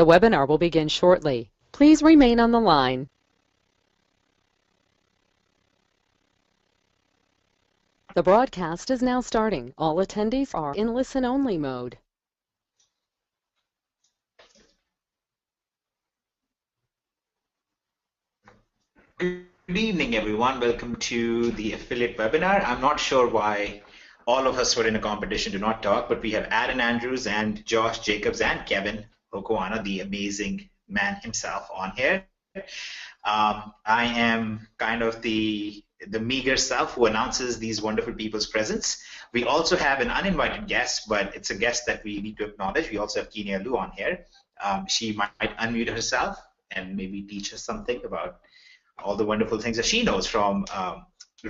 The webinar will begin shortly. Please remain on the line. The broadcast is now starting. All attendees are in listen-only mode. Good evening, everyone. Welcome to the affiliate webinar. I'm not sure why all of us were in a competition to not talk, but we have Aaron Andrews and Josh Jacobs and Kevin Okoana, the amazing man himself, on here. I am kind of the meager self who announces these wonderful people's presence. We also have an uninvited guest, but it's a guest that we need to acknowledge. We also have Kenia Lu on here. She might unmute herself and maybe teach us something about all the wonderful things that she knows from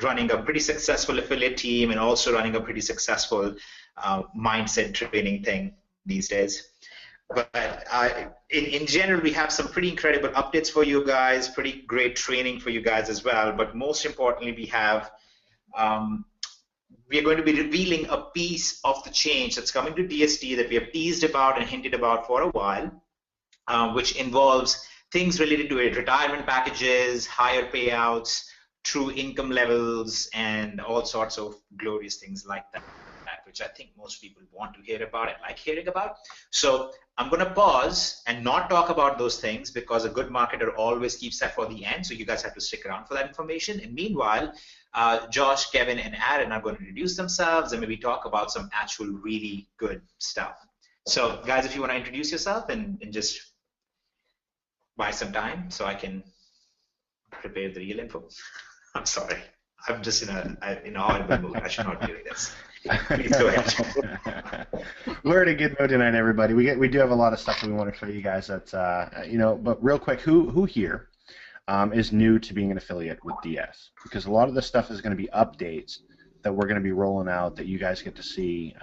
running a pretty successful affiliate team and also running a pretty successful mindset training thing these days. But in general, we have some pretty incredible updates for you guys, pretty great training for you guys as well. But most importantly, we are going to be revealing a piece of the change that's coming to DSD that we have teased about and hinted about for a while, which involves things related to it, retirement packages, higher payouts, true income levels, and all sorts of glorious things like that, which I think most people want to hear about and like hearing about. So I'm going to pause and not talk about those things because a good marketer always keeps that for the end, so you guys have to stick around for that information. And meanwhile, Josh, Kevin, and Aaron are going to introduce themselves and maybe talk about some actual really good stuff. So guys, if you want to introduce yourself and just buy some time so I can prepare the real info. I'm sorry. I'm just in an horrible mood. I should not be doing this. Please go ahead. We're in a good mood tonight, everybody. We do have a lot of stuff that we want to show you guys. That but real quick, who here is new to being an affiliate with DS? Because a lot of this stuff is going to be updates that we're going to be rolling out that you guys get to see.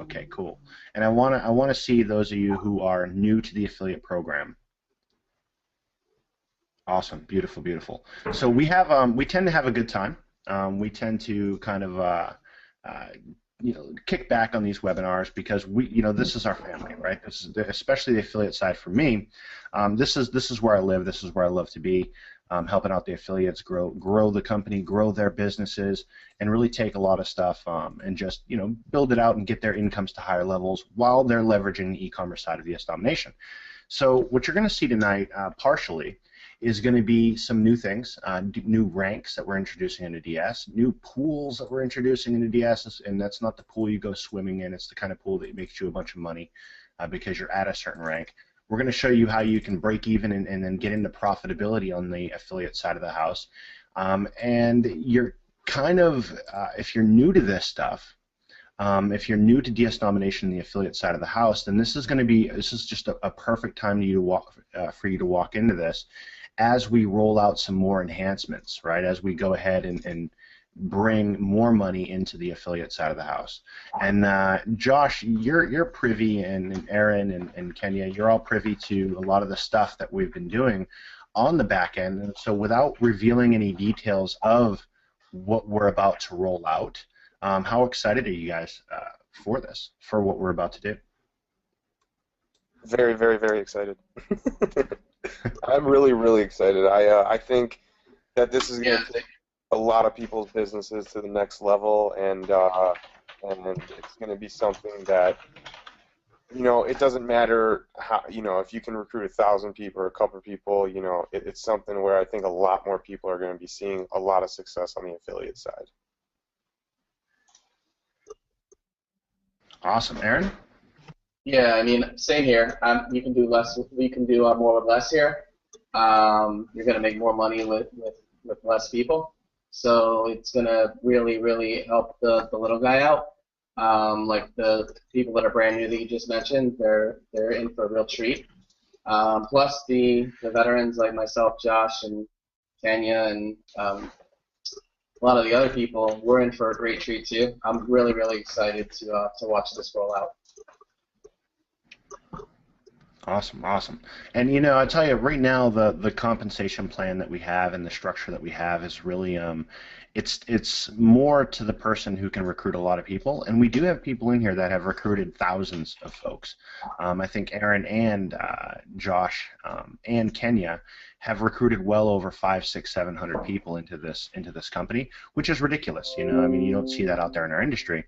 Okay, cool. And I want to see those of you who are new to the affiliate program. Awesome, beautiful, beautiful. So we tend to have a good time. We tend to kind of kick back on these webinars because this is our family, right? This is especially the affiliate side for me. This is where I live. This is where I love to be, helping out the affiliates grow the company, grow their businesses, and really take a lot of stuff and just build it out and get their incomes to higher levels while they're leveraging the e-commerce side of DS Domination. So what you're going to see tonight, partially, is going to be some new things, new ranks that we're introducing into DS, new pools that we're introducing into DS, and that's not the pool you go swimming in. It's the kind of pool that makes you a bunch of money because you're at a certain rank. We're going to show you how you can break even and then get into profitability on the affiliate side of the house. And you're kind of, if you're new to this stuff, if you're new to DS Domination, the affiliate side of the house, then this is just a perfect time for you to walk into this as we roll out some more enhancements, right? As we go ahead and bring more money into the affiliate side of the house. And Josh, you're privy, and Aaron and Kenya, you're all privy to a lot of the stuff that we've been doing on the back end. And so without revealing any details of what we're about to roll out, how excited are you guys for what we're about to do? Very, very, very excited. I'm really, really excited. I think that this is going to take a lot of people's businesses to the next level, and it's going to be something that, it doesn't matter how, if you can recruit 1,000 people or a couple of people, it's something where I think a lot more people are going to be seeing a lot of success on the affiliate side. Awesome, Aaron. Yeah, I mean, same here. You can do less. We can do more with less here. You're going to make more money with less people, so it's going to really, really help the little guy out. Like the people that are brand new that you just mentioned, they're in for a real treat. Plus the veterans like myself, Josh, and Kenya, and a lot of the other people, we're in for a great treat too. I'm really, really excited to watch this roll out. Awesome, awesome. And I tell you, right now the compensation plan that we have and the structure that we have is really it's more to the person who can recruit a lot of people, and we do have people in here that have recruited thousands of folks. I think Aaron and Josh and Kenya have recruited well over 500, 600, 700 people into this company, which is ridiculous. You know, I mean, you don't see that out there in our industry.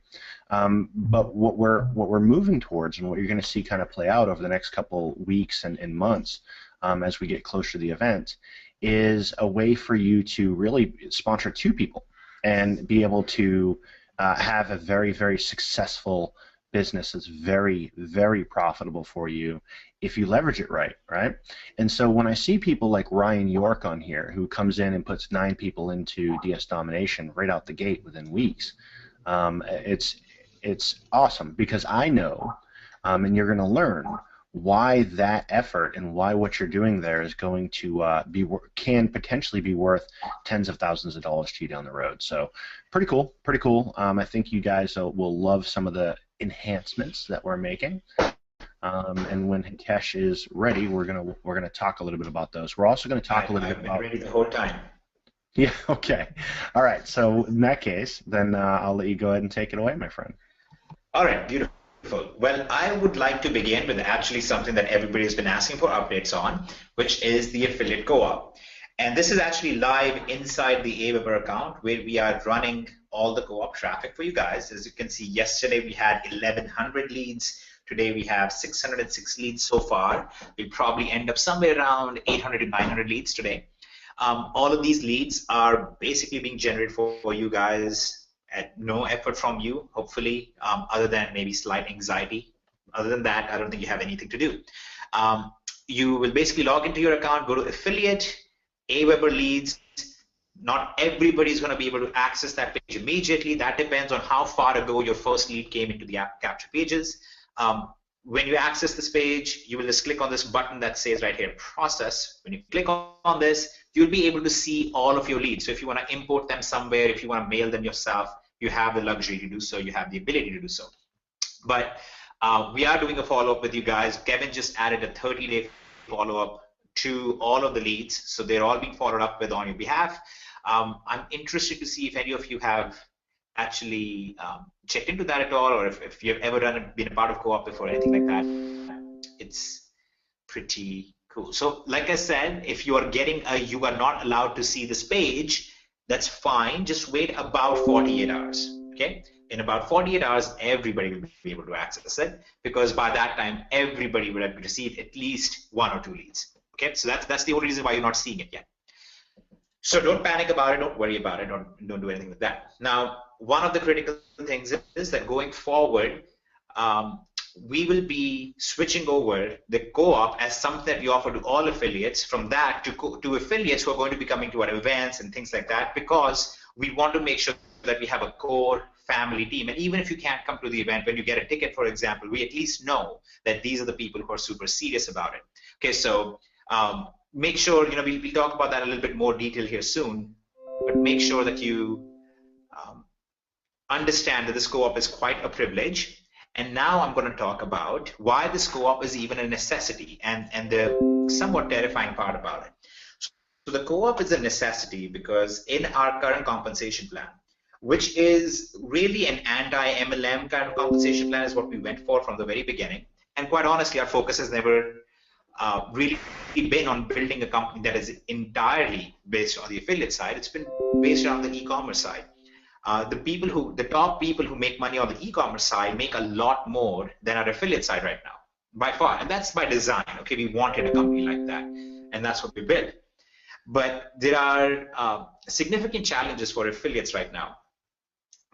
But what we're moving towards, and what you're going to see kind of play out over the next couple weeks and months, as we get closer to the event, is a way for you to really sponsor 2 people and be able to have a very, very successful business that's very, very profitable for you if you leverage it right, right? And so when I see people like Ryan York on here, who comes in and puts 9 people into DS Domination right out the gate within weeks, it's awesome, because I know, and you're going to learn, why that effort and why what you're doing there is going to can potentially be worth tens of thousands of dollars to you down the road. So pretty cool, pretty cool. I think you guys will love some of the enhancements that we're making. And when Hitesh is ready, we're gonna talk a little bit about those. We're also going to talk a little bit about. I've been ready the whole time. Yeah. Okay. All right. So in that case, then I'll let you go ahead and take it away, my friend. All right. Beautiful. Well, I would like to begin with actually something that everybody has been asking for updates on, which is the affiliate co-op. And this is actually live inside the Aweber account, where we are running all the co-op traffic for you guys. As you can see, yesterday we had 1,100 leads. Today we have 606 leads so far. We'll probably end up somewhere around 800 to 900 leads today. All of these leads are basically being generated for you guys at no effort from you, hopefully, other than maybe slight anxiety. Other than that, I don't think you have anything to do. You will basically log into your account, go to affiliate, Aweber leads. Not everybody is going to be able to access that page immediately. That depends on how far ago your first lead came into the app capture pages. When you access this page, you will just click on this button that says right here, process. When you click on this, you'll be able to see all of your leads. So if you want to import them somewhere, if you want to mail them yourself, you have the luxury to do so. You have the ability to do so. But we are doing a follow-up with you guys. Kevin just added a 30-day follow-up to all of the leads. So they're all being followed up with on your behalf. I'm interested to see if any of you have actually checked into that at all, or if you've ever been a part of co-op before, anything like that. It's pretty cool. So like I said, if you are you are not allowed to see this page, that's fine. Just wait about 48 hours, okay? In about 48 hours, everybody will be able to access it, because by that time, everybody would have received at least 1 or 2 leads, okay? So that's the only reason why you're not seeing it yet. So don't panic about it, don't worry about it, don't do anything with that. Now, one of the critical things is that going forward, we will be switching over the co-op as something that we offer to all affiliates, from that to affiliates who are going to be coming to our events and things like that, because we want to make sure that we have a core family team. And even if you can't come to the event, when you get a ticket, for example, we at least know that these are the people who are super serious about it. Okay, so make sure, we'll talk about that a little bit more detail here soon, but make sure that you understand that this co-op is quite a privilege. And now I'm going to talk about why this co-op is even a necessity, and the somewhat terrifying part about it. So the co-op is a necessity because in our current compensation plan, which is really an anti-MLM kind of compensation plan, is what we went for from the very beginning. And quite honestly, our focus has never really been on building a company that is entirely based on the affiliate side. It's been based on the e-commerce side. The top people who make money on the e-commerce side make a lot more than our affiliate side right now, by far, and that's by design. Okay, we wanted a company like that, and that's what we built. But there are significant challenges for affiliates right now.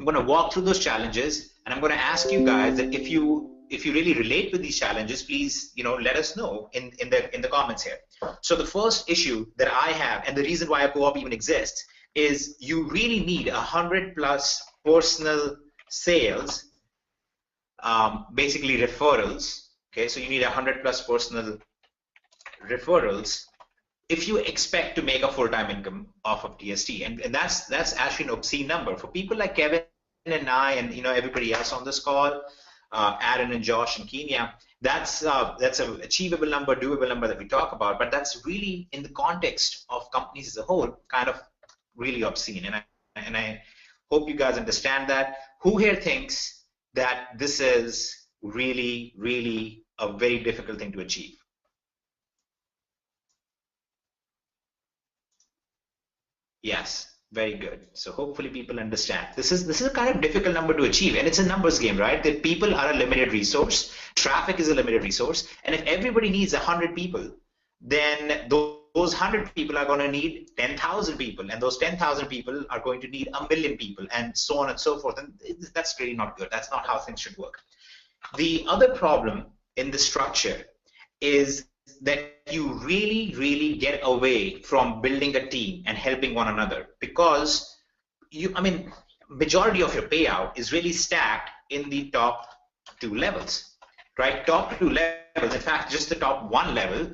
I'm going to walk through those challenges, and I'm going to ask you guys that if you really relate with these challenges, please let us know in the comments here. So the first issue that I have, and the reason why a co-op even exists, is you really need 100+ personal sales, basically referrals. Okay, so you need 100+ personal referrals if you expect to make a full-time income off of DST, and that's actually an obscene number for people like Kevin and I, and everybody else on this call, Aaron and Josh and Kenya. That's an achievable number, doable number that we talk about, but that's really, in the context of companies as a whole, kind of really obscene, and and I hope you guys understand that. Who here thinks that this is really, really a very difficult thing to achieve? Yes, very good. So hopefully people understand. This is a kind of difficult number to achieve, and it's a numbers game, right? That people are a limited resource, traffic is a limited resource, and if everybody needs 100 people, then those 100 people are going to need 10,000 people, and those 10,000 people are going to need 1,000,000 people, and so on and so forth. And that's really not good. That's not how things should work. The other problem in the structure is that you really, really get away from building a team and helping one another, because majority of your payout is really stacked in the top 2 levels, right? Top 2 levels, in fact, just the top 1 level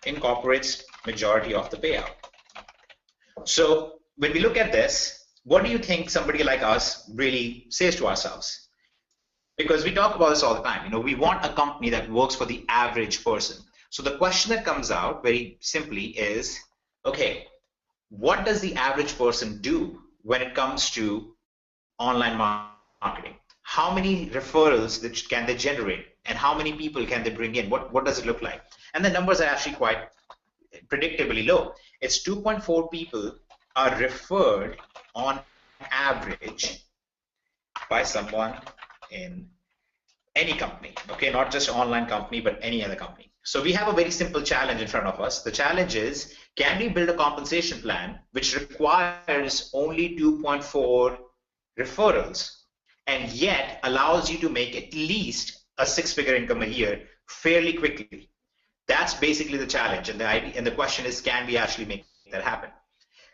incorporates majority of the payout. So when we look at this, what do you think somebody like us really says to ourselves? Because we talk about this all the time. We want a company that works for the average person. So the question that comes out very simply is, okay, what does the average person do when it comes to online marketing? How many referrals can they generate, and how many people can they bring in? What does it look like? And the numbers are actually quite predictably low. It's 2.4 people are referred on average by someone in any company, okay, not just online company, but any other company. So we have a very simple challenge in front of us. The challenge is, can we build a compensation plan which requires only 2.4 referrals and yet allows you to make at least a 6-figure income a year fairly quickly? That's basically the challenge, and the idea, and the question is, can we actually make that happen?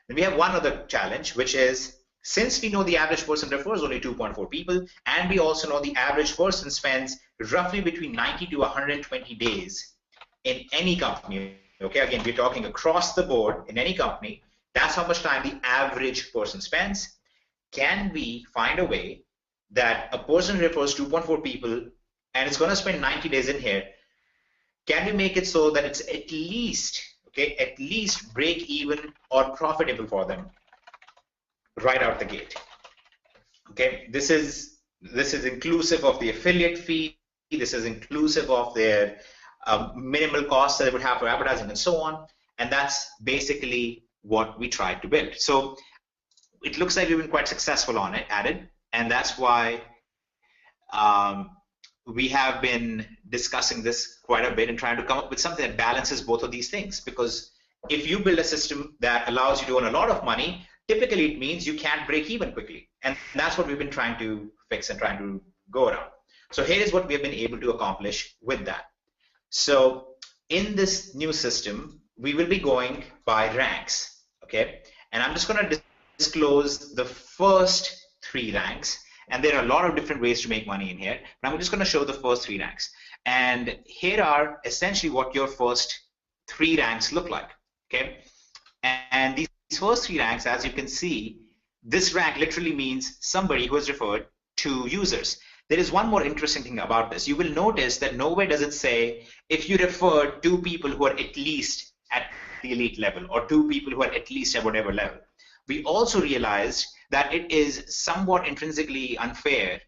Then we have one other challenge, which is, since we know the average person refers only 2.4 people, and we also know the average person spends roughly between 90 to 120 days in any company, okay, again, we're talking across the board in any company, that's how much time the average person spends. Can we find a way that a person refers 2.4 people and it's going to spend 90 days in here? Can we make it so that it's at least, okay, at least break even or profitable for them right out the gate? Okay, this is inclusive of the affiliate fee. This is inclusive of their minimal costs that they would have for advertising and so on. And that's basically what we tried to build. So it looks like we've been quite successful at it, and that's why we have been discussing this quite a bit and trying to come up with something that balances both of these things. Because if you build a system that allows you to earn a lot of money, typically it means you can't break even quickly. And that's what we've been trying to fix and trying to go around. So here is what we have been able to accomplish with that. So in this new system, we will be going by ranks, okay? And I'm just going to disclose the first 3 ranks. And there are a lot of different ways to make money in here, but I'm just going to show the first 3 ranks. And here are essentially what your first 3 ranks look like, okay? And these first 3 ranks, as you can see, this rank literally means somebody who has referred 2 users. There is one more interesting thing about this. You will notice that nowhere does it say if you refer 2 people who are at least at the elite level or 2 people who are at least at whatever level. We also realized that it is somewhat intrinsically unfair,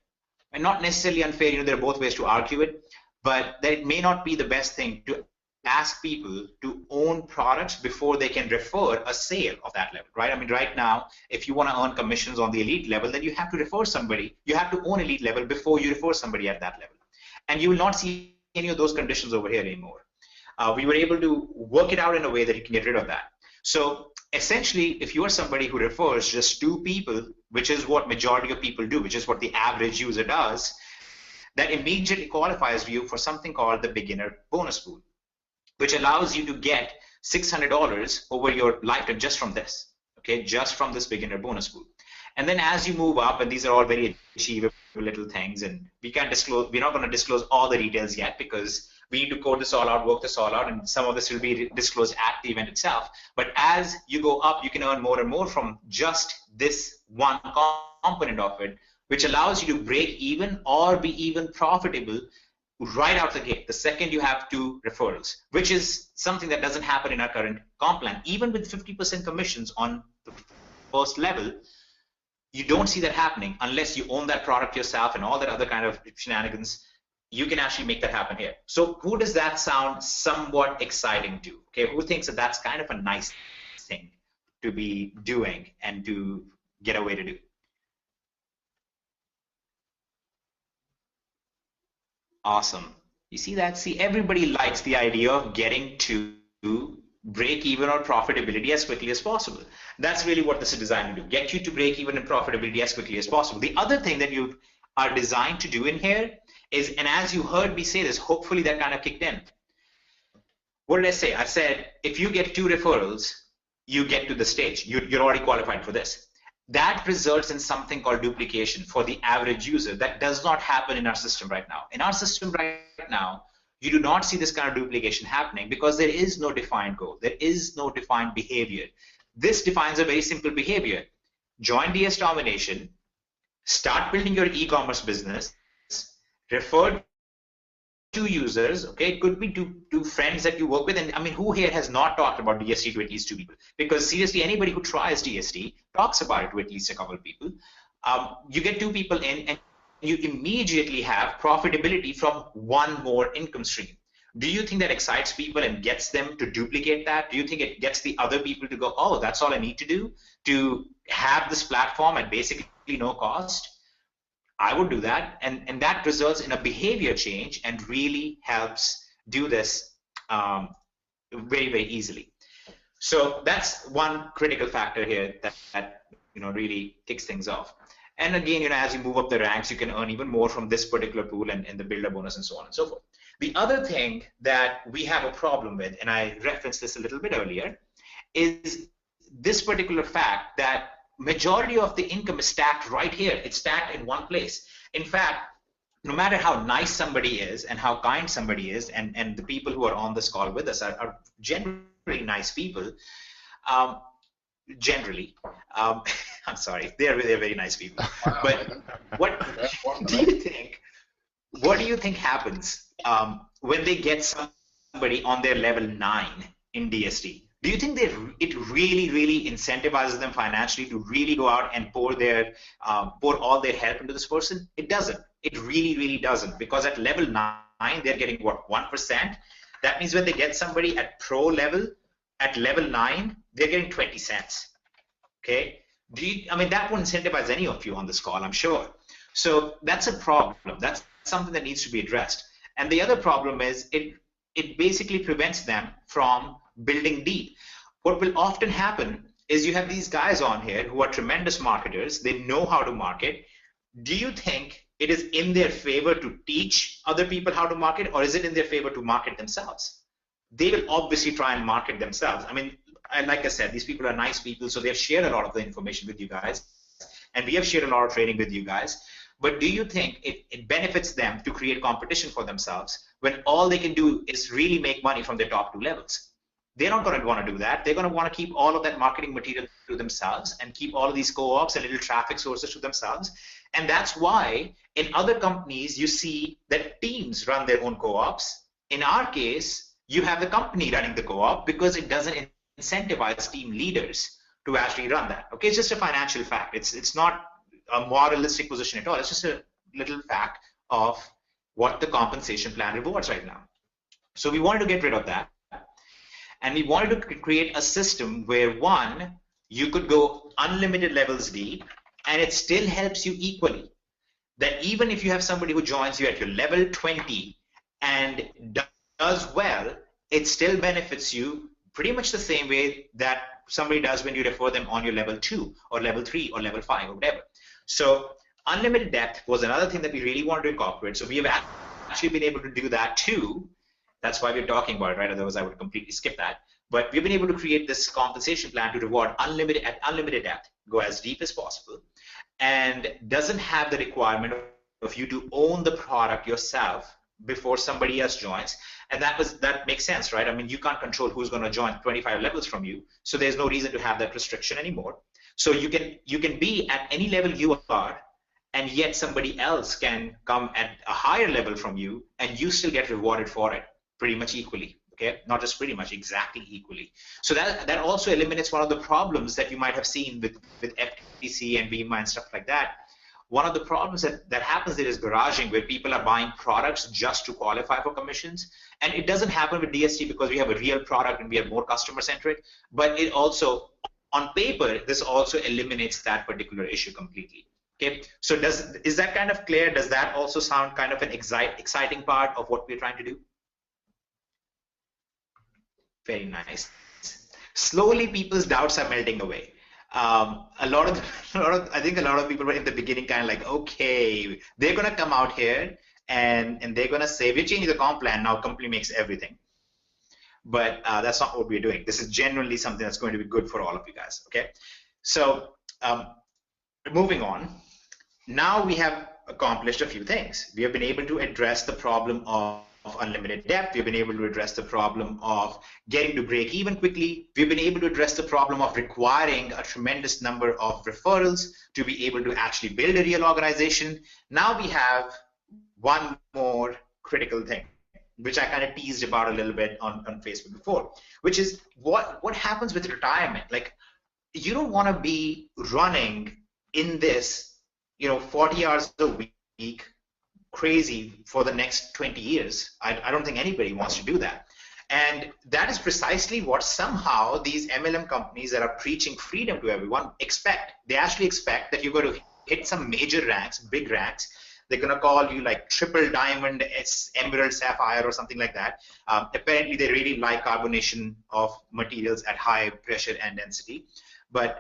and not necessarily unfair, there are both ways to argue it, but that it may not be the best thing to ask people to own products before they can refer a sale of that level, right? I mean, right now, if you want to earn commissions on the elite level, then you have to refer somebody, you have to own elite level before you refer somebody at that level. And you will not see any of those conditions over here anymore. We were able to work it out in a way that you can get rid of that. So essentially, if you are somebody who refers just 2 people, which is what majority of people do, which is what the average user does, that immediately qualifies you for something called the beginner bonus pool, which allows you to get $600 over your lifetime just from this, okay, just from this beginner bonus pool. And then as you move up, and these are all very achievable little things, and we can't disclose, we're not going to disclose all the details yet because we need to code this all out, work this all out, and some of this will be disclosed at the event itself. But as you go up, you can earn more and more from just this one component of it, which allows you to break even or be even profitable right out the gate, the second you have 2 referrals, which is something that doesn't happen in our current comp plan, even with 50% commissions on the first level, you don't see that happening unless you own that product yourself and all that other kind of shenanigans. You can actually make that happen here. So who does that sound somewhat exciting to? Okay, who thinks that that's kind of a nice thing to be doing and to get away to do? Awesome. You see that? See, everybody likes the idea of getting to break even or profitability as quickly as possible. That's really what this is designed to do, get you to break even and profitability as quickly as possible. The other thing that you are designed to do in here is, and as you heard me say this, hopefully that kind of kicked in. What did I say? I said, if you get 2 referrals, you get to the stage. You're already qualified for this. That results in something called duplication for the average user. That does not happen in our system right now. In our system right now, you do not see this kind of duplication happening because there is no defined goal. There is no defined behavior. This defines a very simple behavior. Join DS Domination, start building your e-commerce business, refer to users, okay? It could be to friends that you work with. And I mean, who here has not talked about DST to at least 2 people? Because seriously, anybody who tries DST talks about it to at least a couple of people. You get 2 people in and you immediately have profitability from 1 more income stream. Do you think that excites people and gets them to duplicate that? Do you think it gets the other people to go, oh, that's all I need to do to have this platform at basically no cost? I would do that, and that results in a behavior change and really helps do this very, very easily. So that's one critical factor here that really kicks things off. And again, as you move up the ranks, you can earn even more from this particular pool and the builder bonus and so on and so forth. The other thing that we have a problem with, and I referenced this a little bit earlier, is this particular fact that majority of the income is stacked right here. It's stacked in one place. In fact, no matter how nice somebody is and how kind somebody is, and the people who are on this call with us are generally nice people, generally. I'm sorry, they're very nice people. But what do you think happens when they get somebody on their level 9 in DST? Do you think it really incentivizes them financially to really go out and pour all their help into this person? It doesn't. It really doesn't, because at level 9 they're getting what, 1%? That means when they get somebody at pro level at level 9, they're getting 20 cents. Okay? I mean, that won't incentivize any of you on this call, I'm sure. So that's a problem. That's something that needs to be addressed. And the other problem is it basically prevents them from building deep. What will often happen is you have these guys on here who are tremendous marketers. They know how to market. Do you think it is in their favor to teach other people how to market, or is it in their favor to market themselves? They will obviously try and market themselves. I mean, like I said, these people are nice people, so they've shared a lot of the information with you guys, and we have shared a lot of training with you guys. But do you think it benefits them to create competition for themselves when all they can do is really make money from their top 2 levels? They're not going to want to do that. They're going to want to keep all of that marketing material to themselves and keep all of these co-ops and little traffic sources to themselves. And that's why in other companies you see that teams run their own co-ops. In our case, you have the company running the co-op because it doesn't incentivize team leaders to actually run that. Okay, it's just a financial fact. It's not a moralistic position at all. It's just a little fact of what the compensation plan rewards right now. So we wanted to get rid of that. And we wanted to create a system where, one, you could go unlimited levels deep, and it still helps you equally. That even if you have somebody who joins you at your level 20 and does well, it still benefits you pretty much the same way that somebody does when you refer them on your level 2 or level 3 or level 5 or whatever. So unlimited depth was another thing that we really wanted to incorporate. So we have actually been able to do that too. That's why we're talking about it, right? Otherwise, I would completely skip that. But we've been able to create this compensation plan to reward unlimited depth, go as deep as possible, and doesn't have the requirement of you to own the product yourself before somebody else joins. And that makes sense, right? I mean, you can't control who's going to join 25 levels from you, so there's no reason to have that restriction anymore. So you can be at any level you are, and yet somebody else can come at a higher level from you, and you still get rewarded for it pretty much equally. okay? Not just pretty much, exactly equally. So that also eliminates one of the problems that you might have seen with FTC and VMA and stuff like that. One of the problems that happens there is garaging, where people are buying products just to qualify for commissions. And it doesn't happen with DST because we have a real product and we are more customer-centric, but it also, on paper, this also eliminates that particular issue completely. Okay, so is that kind of clear? Does that also sound kind of an exciting part of what we're trying to do? Very nice. Slowly, people's doubts are melting away. I think a lot of people were in the beginning kind of like, okay, they're gonna come out here and they're gonna say, we're changing the comp plan now. Company makes everything, but that's not what we're doing. This is genuinely something that's going to be good for all of you guys. Okay, so moving on. Now we have accomplished a few things. We have been able to address the problem of unlimited depth. We've been able to address the problem of getting to break even quickly. We've been able to address the problem of requiring a tremendous number of referrals to be able to actually build a real organization. Now we have one more critical thing, which I kind of teased about a little bit on Facebook before, which is what happens with retirement. Like, you don't want to be running in this 40 hours a week, crazy for the next 20 years. I don't think anybody wants to do that. And that is precisely what somehow these MLM companies that are preaching freedom to everyone expect. They actually expect that you're going to hit some major ranks, big ranks. They're going to call you like triple diamond, emerald, sapphire, or something like that. Apparently, they really like carbonation of materials at high pressure and density. But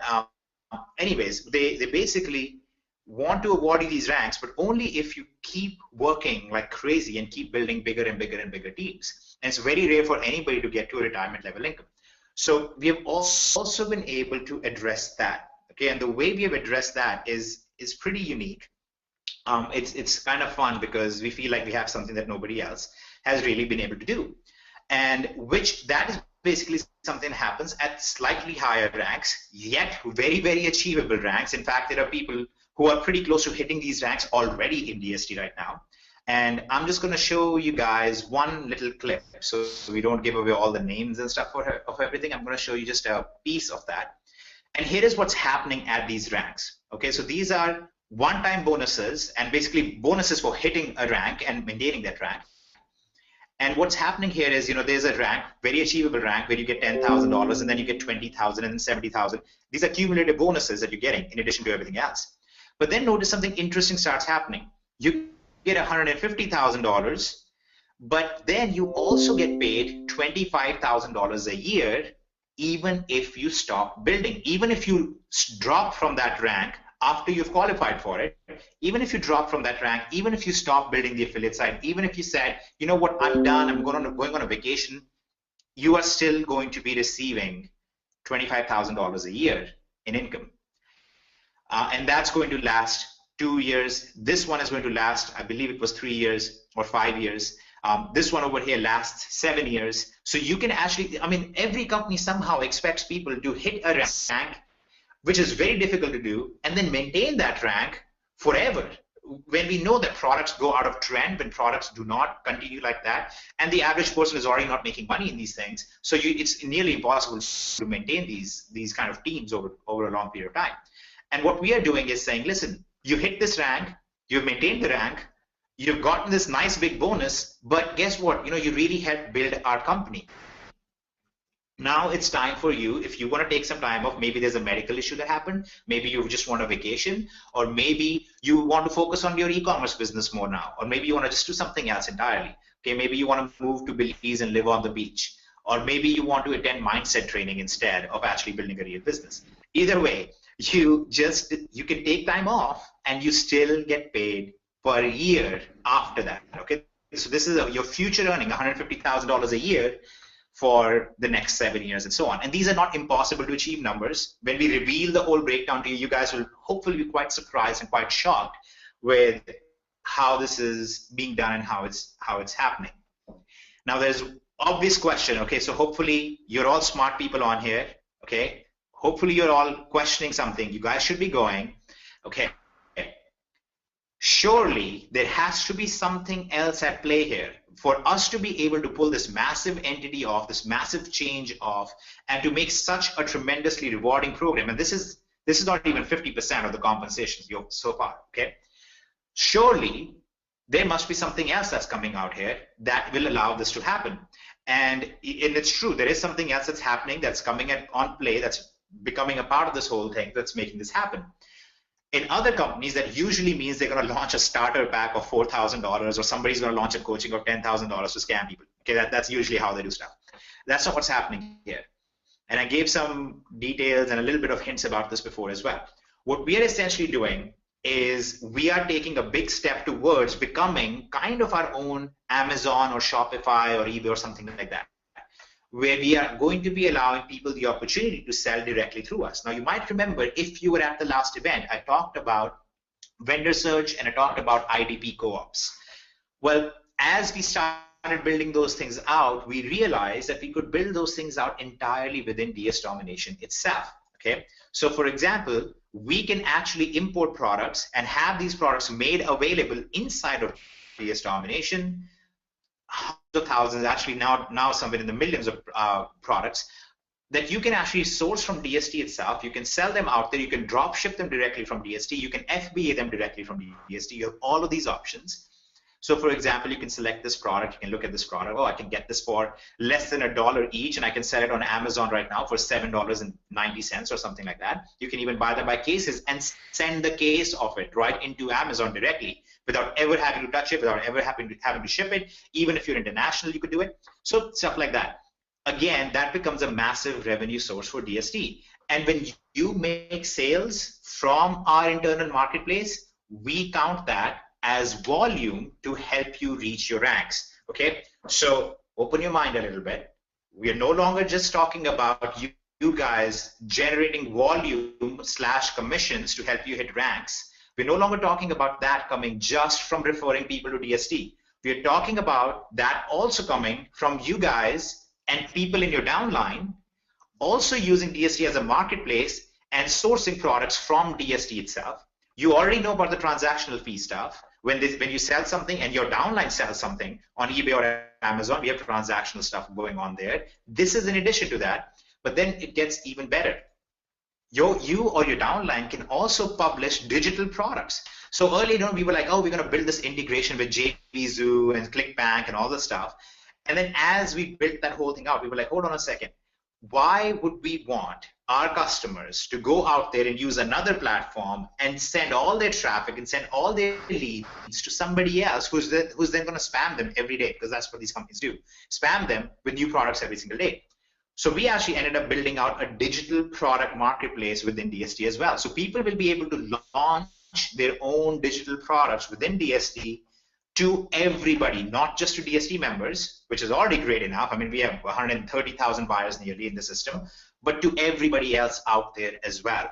anyways, they basically want to award you these ranks, but only if you keep working like crazy and keep building bigger and bigger and bigger teams. And it's very rare for anybody to get to a retirement level income. So we have also been able to address that. Okay, and the way we have addressed that is pretty unique. It's kind of fun because we feel like we have something that nobody else has really been able to do, and that is basically something that happens at slightly higher ranks, yet very, very achievable ranks. In fact, there are people who are pretty close to hitting these ranks already in DST right now. And I'm just going to show you guys one little clip so we don't give away all the names and stuff of everything. I'm going to show you just a piece of that. And here is what's happening at these ranks. Okay, so these are one-time bonuses, and basically bonuses for hitting a rank and maintaining that rank. And what's happening here is, there's a rank, very achievable rank, where you get $10,000, and then you get $20,000 and then $70,000. These are cumulative bonuses that you're getting in addition to everything else. But then notice something interesting starts happening. You get $150,000, but then you also get paid $25,000 a year, even if you stop building. Even if you drop from that rank after you've qualified for it, even if you drop from that rank, even if you stop building the affiliate site, even if you said, you know what, I'm done, I'm going on a vacation, you are still going to be receiving $25,000 a year in income. And that's going to last 2 years. This one is going to last, I believe it was 3 years or 5 years. This one over here lasts 7 years. So you can actually, every company somehow expects people to hit a rank, which is very difficult to do, and then maintain that rank forever. When we know that products go out of trend, when products do not continue like that, and the average person is already not making money in these things, so it's nearly impossible to maintain these kind of teams over a long period of time. And what we are doing is saying, listen, you hit this rank, you've maintained the rank, you've gotten this nice big bonus, but guess what? You really helped build our company. Now it's time for you, if you want to take some time off, maybe there's a medical issue that happened, maybe you just want a vacation, or maybe you want to focus on your e-commerce business more now, or maybe you want to just do something else entirely. Okay, maybe you want to move to Belize and live on the beach, or maybe you want to attend mindset training instead of actually building a real business. Either way, you can take time off and you still get paid per year after that. Okay, so this is your future earning, $150,000 a year for the next 7 years and so on. And these are not impossible to achieve numbers. When we reveal the whole breakdown to you, you guys will hopefully be quite surprised and quite shocked with how this is being done and how it's happening. Now there's obvious question. Okay, so hopefully you're all smart people on here. Okay, hopefully you're all questioning something. You guys should be going, okay, surely there has to be something else at play here for us to be able to pull this massive entity off, this massive change off, and to make such a tremendously rewarding program. And this is not even 50% of the compensation so far, okay? Surely there must be something else that's coming out here that will allow this to happen. And it's true, there is something else that's happening, that's coming on play, that's becoming a part of this whole thing, that's making this happen. In other companies, that usually means they're going to launch a starter pack of $4,000, or somebody's going to launch a coaching of $10,000 to scam people. Okay, that's usually how they do stuff. That's not what's happening here. And I gave some details and a little bit of hints about this before as well. What we are essentially doing is we are taking a big step towards becoming kind of our own Amazon or Shopify or eBay or something like that, where we are going to be allowing people the opportunity to sell directly through us. Now, you might remember, if you were at the last event, I talked about vendor search and I talked about IDP co-ops. Well, as we started building those things out, we realized that we could build those things out entirely within DS Domination itself. Okay, so for example, we can actually import products and have these products made available inside of DS Domination. Hundreds of thousands, actually now somewhere in the millions of products that you can actually source from DST itself. You can sell them out there. You can drop ship them directly from DST. You can FBA them directly from DST. You have all of these options. So for example, you can select this product. You can look at this product. Oh, I can get this for less than $1 each, and I can sell it on Amazon right now for $7.90 or something like that. You can even buy them by cases and send the case of it right into Amazon directly without ever having to touch it, without ever having to ship it. Even if you're international, you could do it. So stuff like that. Again, that becomes a massive revenue source for DST. And when you make sales from our internal marketplace, we count that as volume to help you reach your ranks. Okay, so open your mind a little bit. We are no longer just talking about you guys generating volume / commissions to help you hit ranks. We're no longer talking about that coming just from referring people to DST. We're talking about that also coming from you guys and people in your downline also using DST as a marketplace and sourcing products from DST itself. You already know about the transactional fee stuff. When you sell something and your downline sells something on eBay or Amazon, we have transactional stuff going on there. This is in addition to that, but then it gets even better. You or your downline can also publish digital products. So early on, we were like, oh, we're going to build this integration with JVZoo and ClickBank and all this stuff. And then as we built that whole thing out, we were like, hold on a second. Why would we want our customers to go out there and use another platform and send all their traffic and send all their leads to somebody else who's then going to spam them every day? Because that's what these companies do. Spam them with new products every single day. So we actually ended up building out a digital product marketplace within DST as well. So people will be able to launch their own digital products within DST to everybody, not just to DST members, which is already great enough. I mean, we have 130,000 buyers nearly in the system, but to everybody else out there as well.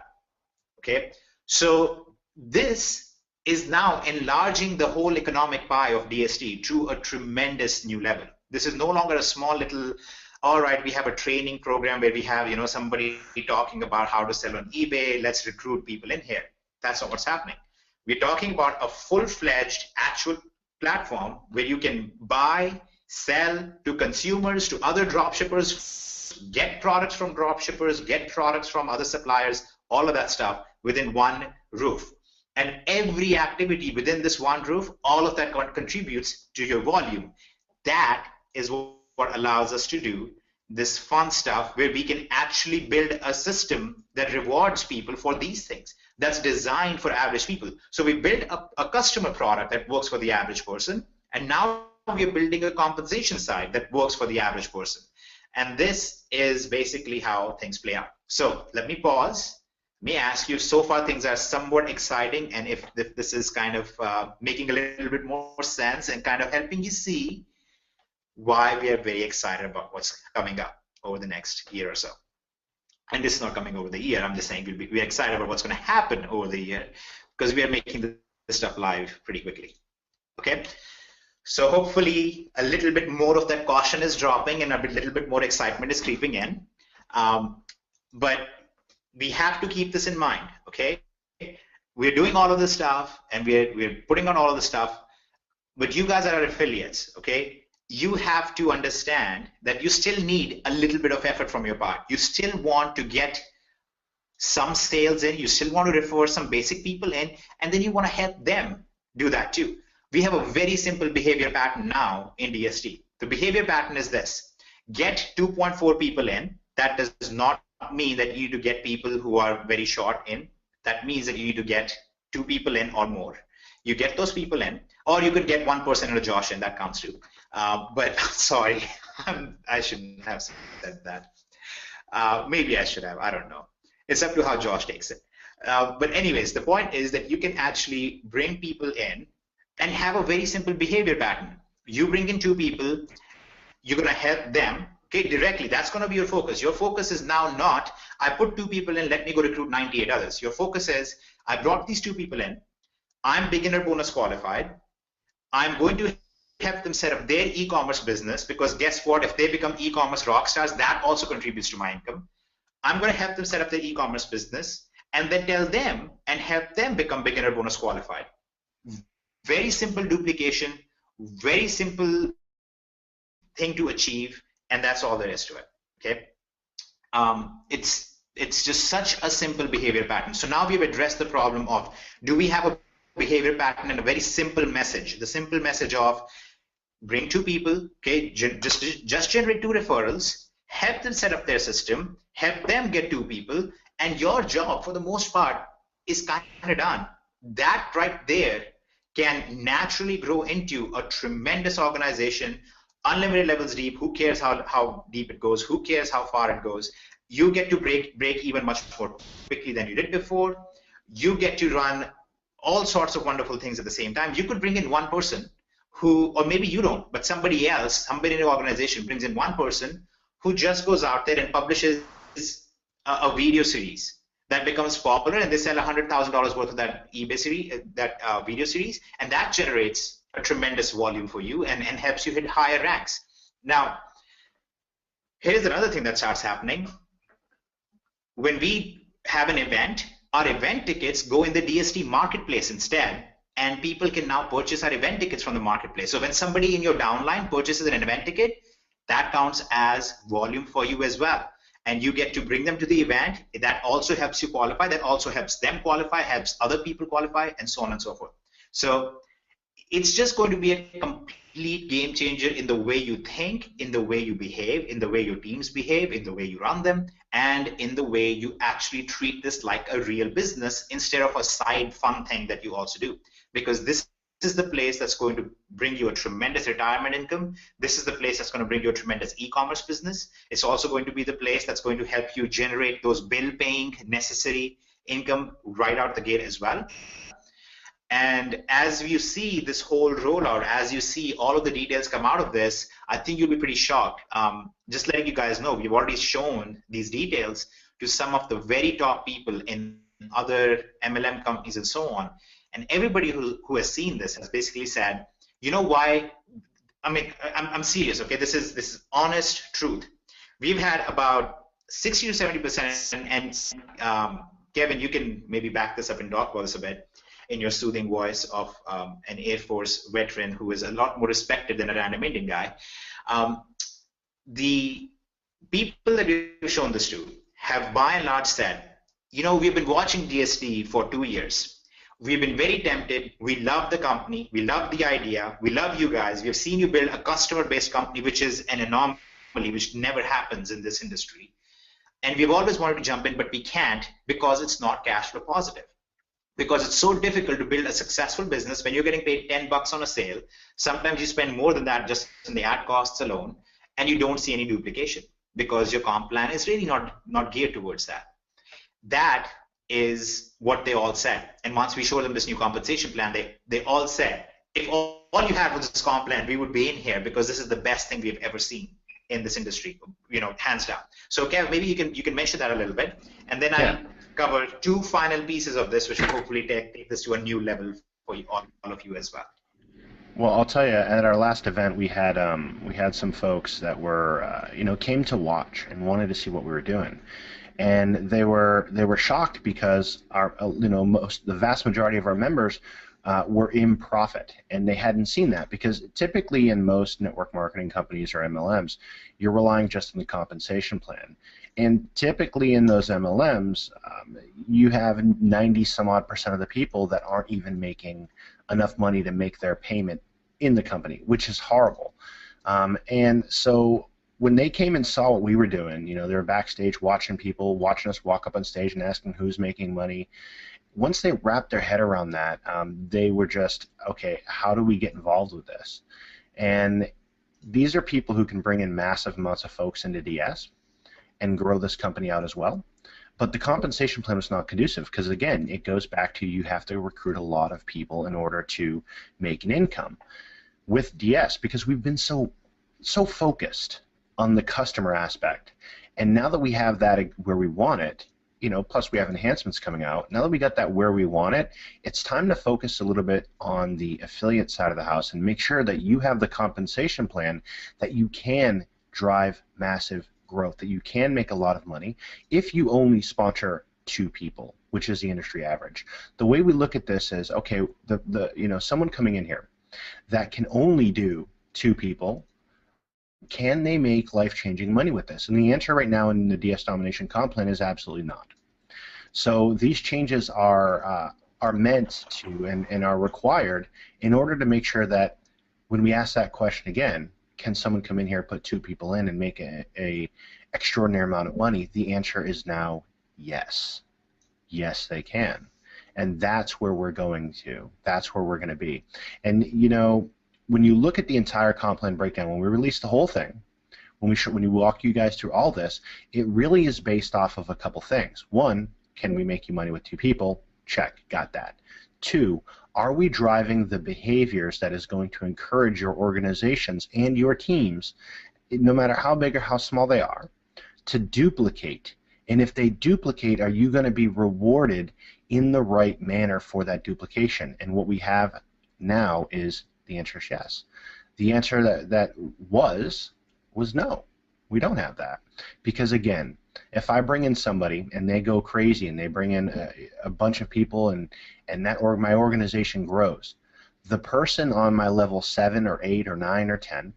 Okay, so this is now enlarging the whole economic pie of DST to a tremendous new level. This is no longer a small little, all right, we have a training program where we have, somebody talking about how to sell on eBay, let's recruit people in here. That's not what's happening. We're talking about a full-fledged actual platform where you can buy, sell to consumers, to other dropshippers, get products from dropshippers, get products from other suppliers, all of that stuff within one roof. And every activity within this one roof, all of that contributes to your volume. That is what allows us to do this fun stuff where we can actually build a system that rewards people for these things. That's designed for average people. So we built a customer product that works for the average person, and now we're building a compensation side that works for the average person. And this is basically how things play out. So let me pause. Let me ask you, so far things are somewhat exciting, and if this is kind of making a little bit more sense and kind of helping you see why we are very excited about what's coming up over the next year or so. And this is not coming over the year. I'm just saying we're excited about what's going to happen over the year because we are making this stuff live pretty quickly. Okay? So hopefully a little bit more of that caution is dropping and a little bit more excitement is creeping in. But we have to keep this in mind, okay? we're doing all of this stuff and we're putting on all of this stuff, but you guys are our affiliates, okay? You have to understand that you still need a little bit of effort from your part. You still want to get some sales in, you still want to refer some basic people in, and then you want to help them do that too. We have a very simple behavior pattern now in DSD. The behavior pattern is this: get 2.4 people in. That does not mean that you need to get people who are very short in. That means that you need to get 2 people in or more. You get those people in, or you could get 1 person or a Josh in, that counts too. But sorry, I shouldn't have said that. Maybe I should have, I don't know. It's up to how Josh takes it. But anyways, the point is that you can actually bring people in and have a very simple behavior pattern. You bring in 2 people, you're going to help them, okay, directly. That's going to be your focus. Your focus is now not, I put 2 people in, let me go recruit 98 others. Your focus is, I brought these 2 people in, I'm beginner bonus qualified, I'm going to help them set up their e-commerce business, because guess what, if they become e-commerce rock stars, that also contributes to my income. I'm going to help them set up their e-commerce business and then tell them and help them become beginner bonus qualified. Very simple duplication, very simple thing to achieve, and that's all there is to it. Okay, it's just such a simple behavior pattern. So now we've addressed the problem of, do we have a behavior pattern and a very simple message? The simple message of bring 2 people, okay, just generate 2 referrals, help them set up their system, help them get 2 people, and your job for the most part is kind of done. That right there can naturally grow into a tremendous organization, unlimited levels deep. Who cares how deep it goes? Who cares how far it goes? You get to break even much more quickly than you did before. You get to run all sorts of wonderful things at the same time. You could bring in 1 person who, or maybe you don't, but somebody else, somebody in the organization brings in 1 person who just goes out there and publishes a video series that becomes popular, and they sell $100,000 worth of that eBay series, that video series, and that generates a tremendous volume for you and helps you hit higher ranks. Now, here's another thing that starts happening. When we have an event, our event tickets go in the DST marketplace instead, and people can now purchase our event tickets from the marketplace. So when somebody in your downline purchases an event ticket, that counts as volume for you as well. And you get to bring them to the event. That also helps you qualify. That also helps them qualify, helps other people qualify, and so on and so forth. So it's just going to be a complete game changer in the way you think, in the way you behave, in the way your teams behave, in the way you run them, and in the way you actually treat this like a real business instead of a side fun thing that you also do. Because this is the place that's going to bring you a tremendous retirement income. This is the place that's going to bring you a tremendous e-commerce business. It's also going to be the place that's going to help you generate those bill-paying necessary income right out the gate as well. And as you see this whole rollout, as you see all of the details come out of this, I think you'll be pretty shocked. Just letting you guys know, we've already shown these details to some of the very top people in other MLM companies and so on. And everybody who has seen this has basically said, you know why? I mean, I'm serious, okay? This is honest truth. We've had about 60 to 70%, and Kevin, you can maybe back this up and talk about this a bit in your soothing voice of an Air Force veteran who is a lot more respected than a random Indian guy. The people that we've shown this to have by and large said, you know, we've been watching DSD for 2 years. We've been very tempted. We love the company. We love the idea. We love you guys. We've seen you build a customer-based company, which is an anomaly, which never happens in this industry. And we've always wanted to jump in, but we can't because it's not cash flow positive. Because it's so difficult to build a successful business when you're getting paid $10 on a sale. Sometimes you spend more than that just in the ad costs alone, and you don't see any duplication because your comp plan is really not geared towards that. That is what they all said. And once we showed them this new compensation plan, they all said, if all you had was this comp plan, we would be in here because this is the best thing we've ever seen in this industry, you know, hands down. So Kev, maybe you can mention that a little bit, and then I'll cover 2 final pieces of this, which will hopefully take this to a new level for you, all of you as well. Well, I'll tell you, at our last event, we had some folks that were, you know, came to watch and wanted to see what we were doing. and they were shocked because the vast majority of our members were in profit, and they hadn't seen that because typically in most network marketing companies or MLMs, you're relying just on the compensation plan, and typically in those MLMs, you have 90 some odd % of the people that aren't even making enough money to make their payment in the company, which is horrible. And so when they came and saw what we were doing, they were backstage watching us walk up on stage and asking who's making money. Once they wrapped their head around that, they were just, okay, how do we get involved with this? And these are people who can bring in massive amounts of folks into DS and grow this company out as well. But the compensation plan was not conducive because, again, it goes back to you have to recruit a lot of people in order to make an income. With DS, because we've been so focused on the customer aspect, and now that we have that where we want it, plus we have enhancements coming out, now that we got that where we want it, it's time to focus a little bit on the affiliate side of the house and make sure that you have the compensation plan that you can drive massive growth, that you can make a lot of money if you only sponsor 2 people, which is the industry average. The way we look at this is, okay, someone coming in here that can only do 2 people, can they make life-changing money with this? And the answer right now in the DS Domination comp plan is absolutely not. So these changes are meant to and are required in order to make sure that when we ask that question again, can someone come in here, put 2 people in, and make a extraordinary amount of money? The answer is now yes. Yes, they can. And that's where we're going to. That's where we're going to be. And, when you look at the entire comp plan breakdown, when we release the whole thing, when we walk you guys through all this, it really is based off of a couple things. 1, can we make you money with 2 people? Check, got that. 2, are we driving the behaviors that is going to encourage your organizations and your teams, no matter how big or how small they are, to duplicate? And if they duplicate, are you going to be rewarded in the right manner for that duplication? And what we have now is the answer is yes. The answer that was no. We don't have that. Because, again, if I bring in somebody and they go crazy and they bring in a bunch of people and my organization grows, the person on my level 7 or 8 or 9 or 10,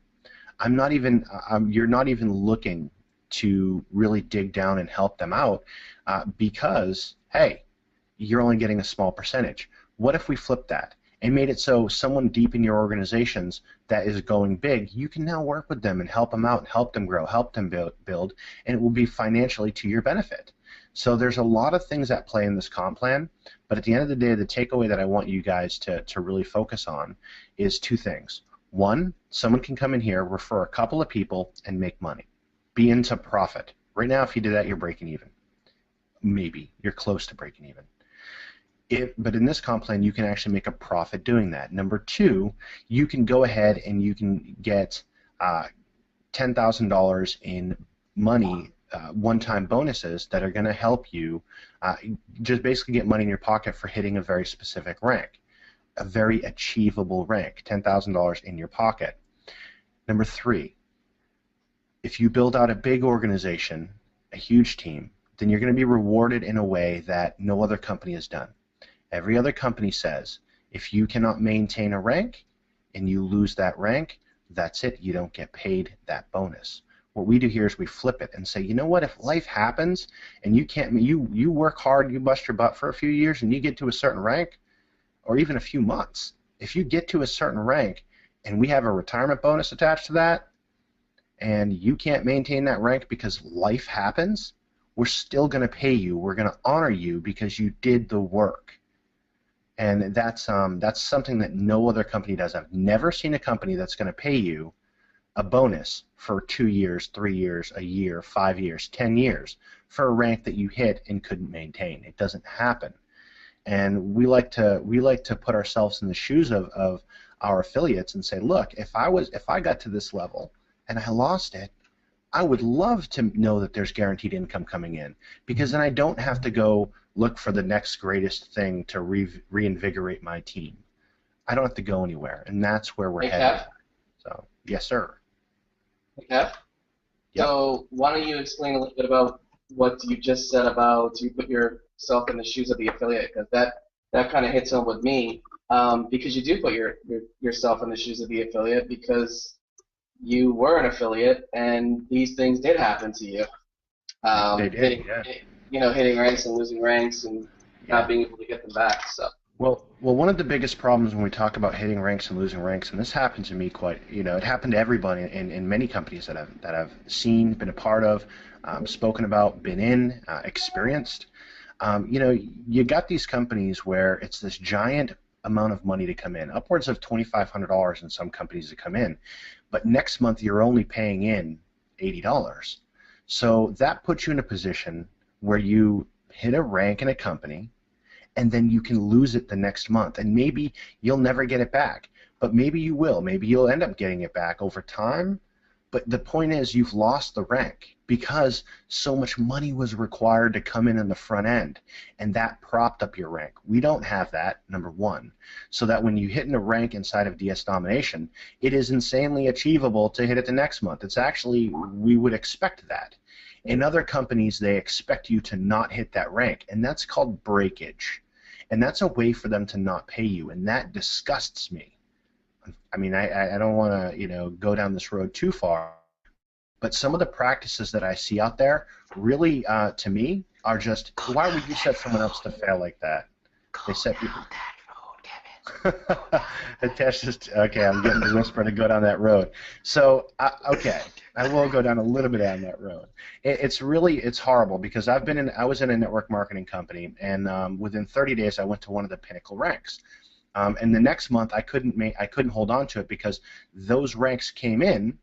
you're not even looking to really dig down and help them out because, hey, you're only getting a small percentage. What if we flip that and made it so someone deep in your organizations that is going big, you can now work with them and help them out, and help them grow, help them build, and it will be financially to your benefit. So there's a lot of things at play in this comp plan, but at the end of the day, the takeaway that I want you guys to really focus on is 2 things. 1, someone can come in here, refer a couple of people, and make money. Be into profit. Right now, if you do that, you're breaking even. Maybe. You're close to breaking even. But in this comp plan, you can actually make a profit doing that. Number 2, you can go ahead and you can get $10,000 in money, one-time bonuses that are going to help you just basically get money in your pocket for hitting a very specific rank, a very achievable rank, $10,000 in your pocket. Number 3, if you build out a big organization, a huge team, then you're going to be rewarded in a way that no other company has done. Every other company says, if you cannot maintain a rank and you lose that rank, that's it. You don't get paid that bonus. What we do here is we flip it and say, you know what? If life happens and you work hard, you bust your butt for a few years, and you get to a certain rank, or even a few months, if you get to a certain rank and we have a retirement bonus attached to that, and you can't maintain that rank because life happens, we're still going to pay you. We're going to honor you because you did the work. And that's something that no other company does. I've never seen a company that's going to pay you a bonus for 2 years, 3 years, a year, 5 years, 10 years for a rank that you hit and couldn't maintain. It doesn't happen. And we like to put ourselves in the shoes of our affiliates and say, look, if I got to this level and I lost it, I would love to know that there's guaranteed income coming in, because then I don't have to go look for the next greatest thing to reinvigorate my team. I don't have to go anywhere, and that's where we're headed. So, yes, sir. Okay. Yep. So why don't you explain a little bit about what you just said about you put yourself in the shoes of the affiliate, because that kind of hits home with me, because you do put yourself in the shoes of the affiliate because you were an affiliate and these things did happen to you. They did, Hitting, yeah. hitting ranks and losing ranks and not being able to get them back. So. Well, one of the biggest problems when we talk about hitting ranks and losing ranks, and this happened to me it happened to everybody in many companies that I've seen, been a part of, spoken about, been in, experienced. You got these companies where it's this giant amount of money to come in, upwards of $2,500 in some companies to come in, but next month you're only paying in $80. So that puts you in a position where you hit a rank in a company, and then you can lose it the next month, and maybe you'll never get it back, but maybe you will. Maybe you'll end up getting it back over time, but the point is you've lost the rank because so much money was required to come in the front end, and that propped up your rank. We don't have that, number one, so that when you hit in a rank inside of DS Domination, it is insanely achievable to hit it the next month. It's actually, we would expect that. In other companies, they expect you to not hit that rank, and that's called breakage. And that's a way for them to not pay you, and that disgusts me. I mean, I don't want to, go down this road too far, but some of the practices that I see out there really, to me, are just, why would you set someone else to fail like that? They set people. That's just okay. I'm getting the whisper to go down that road. So okay, I will go down a little bit down that road. It's horrible because I was in a network marketing company, and within 30 days I went to one of the pinnacle ranks. And the next month I couldn't hold on to it because those ranks came in.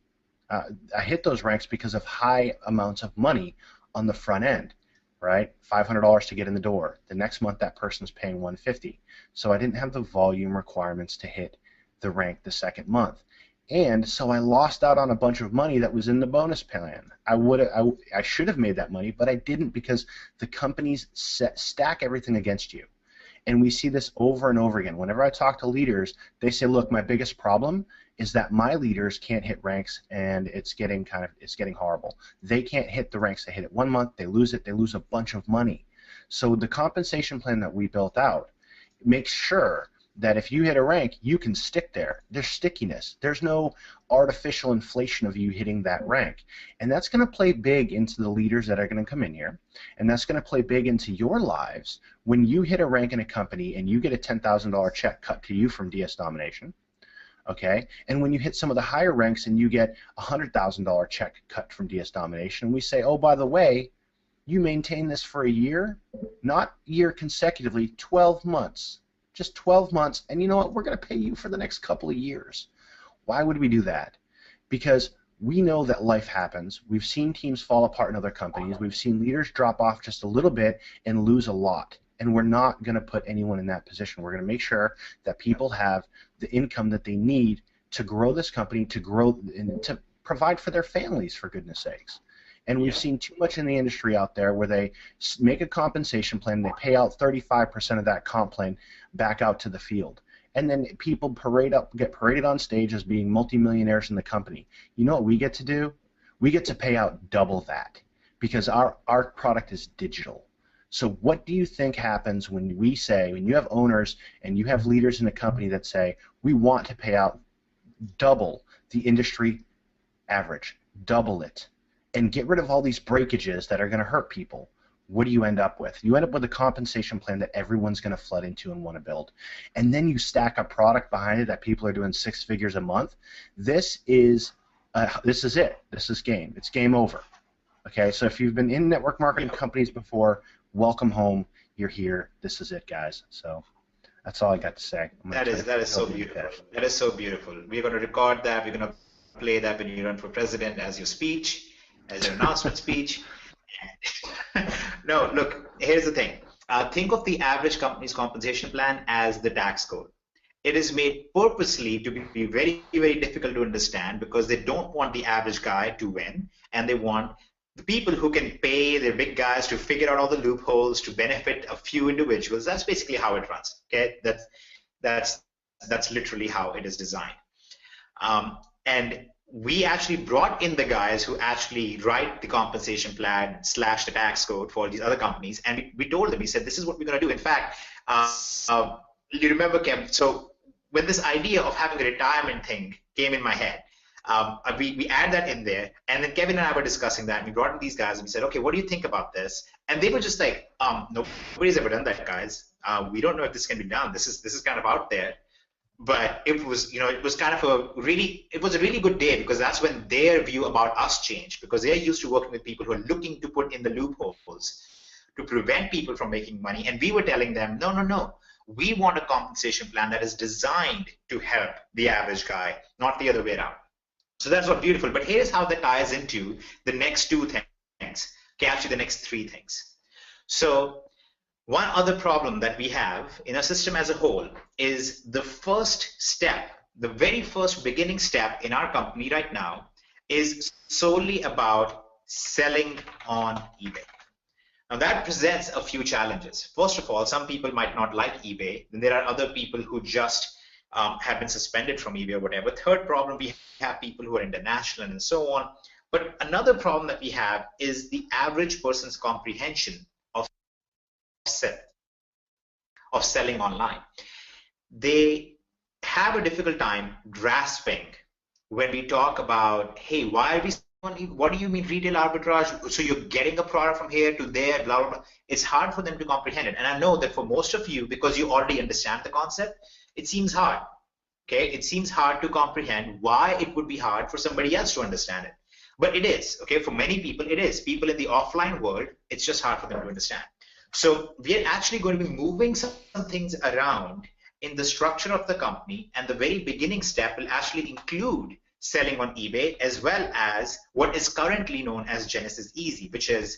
I hit those ranks because of high amounts of money on the front end. Right, $500 to get in the door. The next month, that person's paying $150. So I didn't have the volume requirements to hit the rank the second month, and so I lost out on a bunch of money that was in the bonus plan. I should have made that money, but I didn't because the companies stack everything against you, and we see this over and over again. Whenever I talk to leaders, they say, "Look, my biggest problem is that my leaders can't hit ranks, and it's getting horrible. They can't hit the ranks. They hit it 1 month, they lose it, they lose a bunch of money." So the compensation plan that we built out makes sure that if you hit a rank, you can stick there. There's stickiness. There's no artificial inflation of you hitting that rank. And that's going to play big into the leaders that are going to come in here, and that's going to play big into your lives when you hit a rank in a company and you get a $10,000 check cut to you from DS Domination. Okay, and when you hit some of the higher ranks and you get a $100,000 check cut from DS Domination, we say, oh, by the way, you maintain this for a year, not year consecutively, 12 months, just 12 months, and you know what, we're going to pay you for the next couple of years. Why would we do that? Because we know that life happens. We've seen teams fall apart in other companies. We've seen leaders drop off just a little bit and lose a lot. And we're not going to put anyone in that position. We're going to make sure that people have the income that they need to grow this company, to grow and to provide for their families, for goodness sakes. And we've seen too much in the industry out there where they make a compensation plan, they pay out 35% of that comp plan back out to the field. And then people get paraded on stage as being multimillionaires in the company. You know what we get to do? We get to pay out double that because our product is digital. So what do you think happens when you have owners and you have leaders in a company that say, we want to pay out double the industry average, double it, and get rid of all these breakages that are going to hurt people? What do you end up with? You end up with a compensation plan that everyone's going to flood into and want to build. And then you stack a product behind it that people are doing 6 figures a month. This is it. This is game. It's game over. Okay, so if you've been in network marketing companies before, welcome home. You're here. This is it, guys. So that's all I got to say. That is so beautiful. That is so beautiful. We're going to record that. We're going to play that when you run for president as your speech, as your announcement speech. No, look, here's the thing. Think of the average company's compensation plan as the tax code. It is made purposely to be very, very difficult to understand because they don't want the average guy to win, and they want the people who can pay the big guys to figure out all the loopholes to benefit a few individuals. That's basically how it runs. Okay, that's literally how it is designed. And we actually brought in the guys who actually write the compensation plan / the tax code for these other companies, and we told them, we said, this is what we're going to do. In fact, you remember, Kev, so when this idea of having a retirement thing came in my head, we add that in there, and then Kevin and I were discussing that, and we brought in these guys, and we said, okay, what do you think about this? And they were just like, nobody's ever done that, guys. We don't know if this can be done. This is kind of out there. But it was, it was kind of it was a really good day, because that's when their view about us changed, because they're used to working with people who are looking to put in the loopholes to prevent people from making money. And we were telling them, no. We want a compensation plan that is designed to help the average guy, not the other way around. So that's what's beautiful. But here's how that ties into the next two things, okay, actually the next three things. So one other problem that we have in our system as a whole is the first step, the very first beginning step in our company right now is solely about selling on eBay. Now that presents a few challenges. First of all, some people might not like eBay. Then there are other people who just have been suspended from eBay or whatever. Third problem, we have people who are international and so on. But another problem that we have is the average person's comprehension of selling online. They have a difficult time grasping when we talk about, hey, why are we selling? What do you mean retail arbitrage? So you're getting a product from here to there, blah, blah, blah. It's hard for them to comprehend it. And I know that for most of you, because you already understand the concept, it seems hard. Okay, it seems hard to comprehend why it would be hard for somebody else to understand it. But it is, okay, for many people it is. People in the offline world, it's just hard for them to understand. So we are actually going to be moving some things around in the structure of the company, and the very beginning step will actually include selling on eBay, as well as what is currently known as Genesis Easy, which is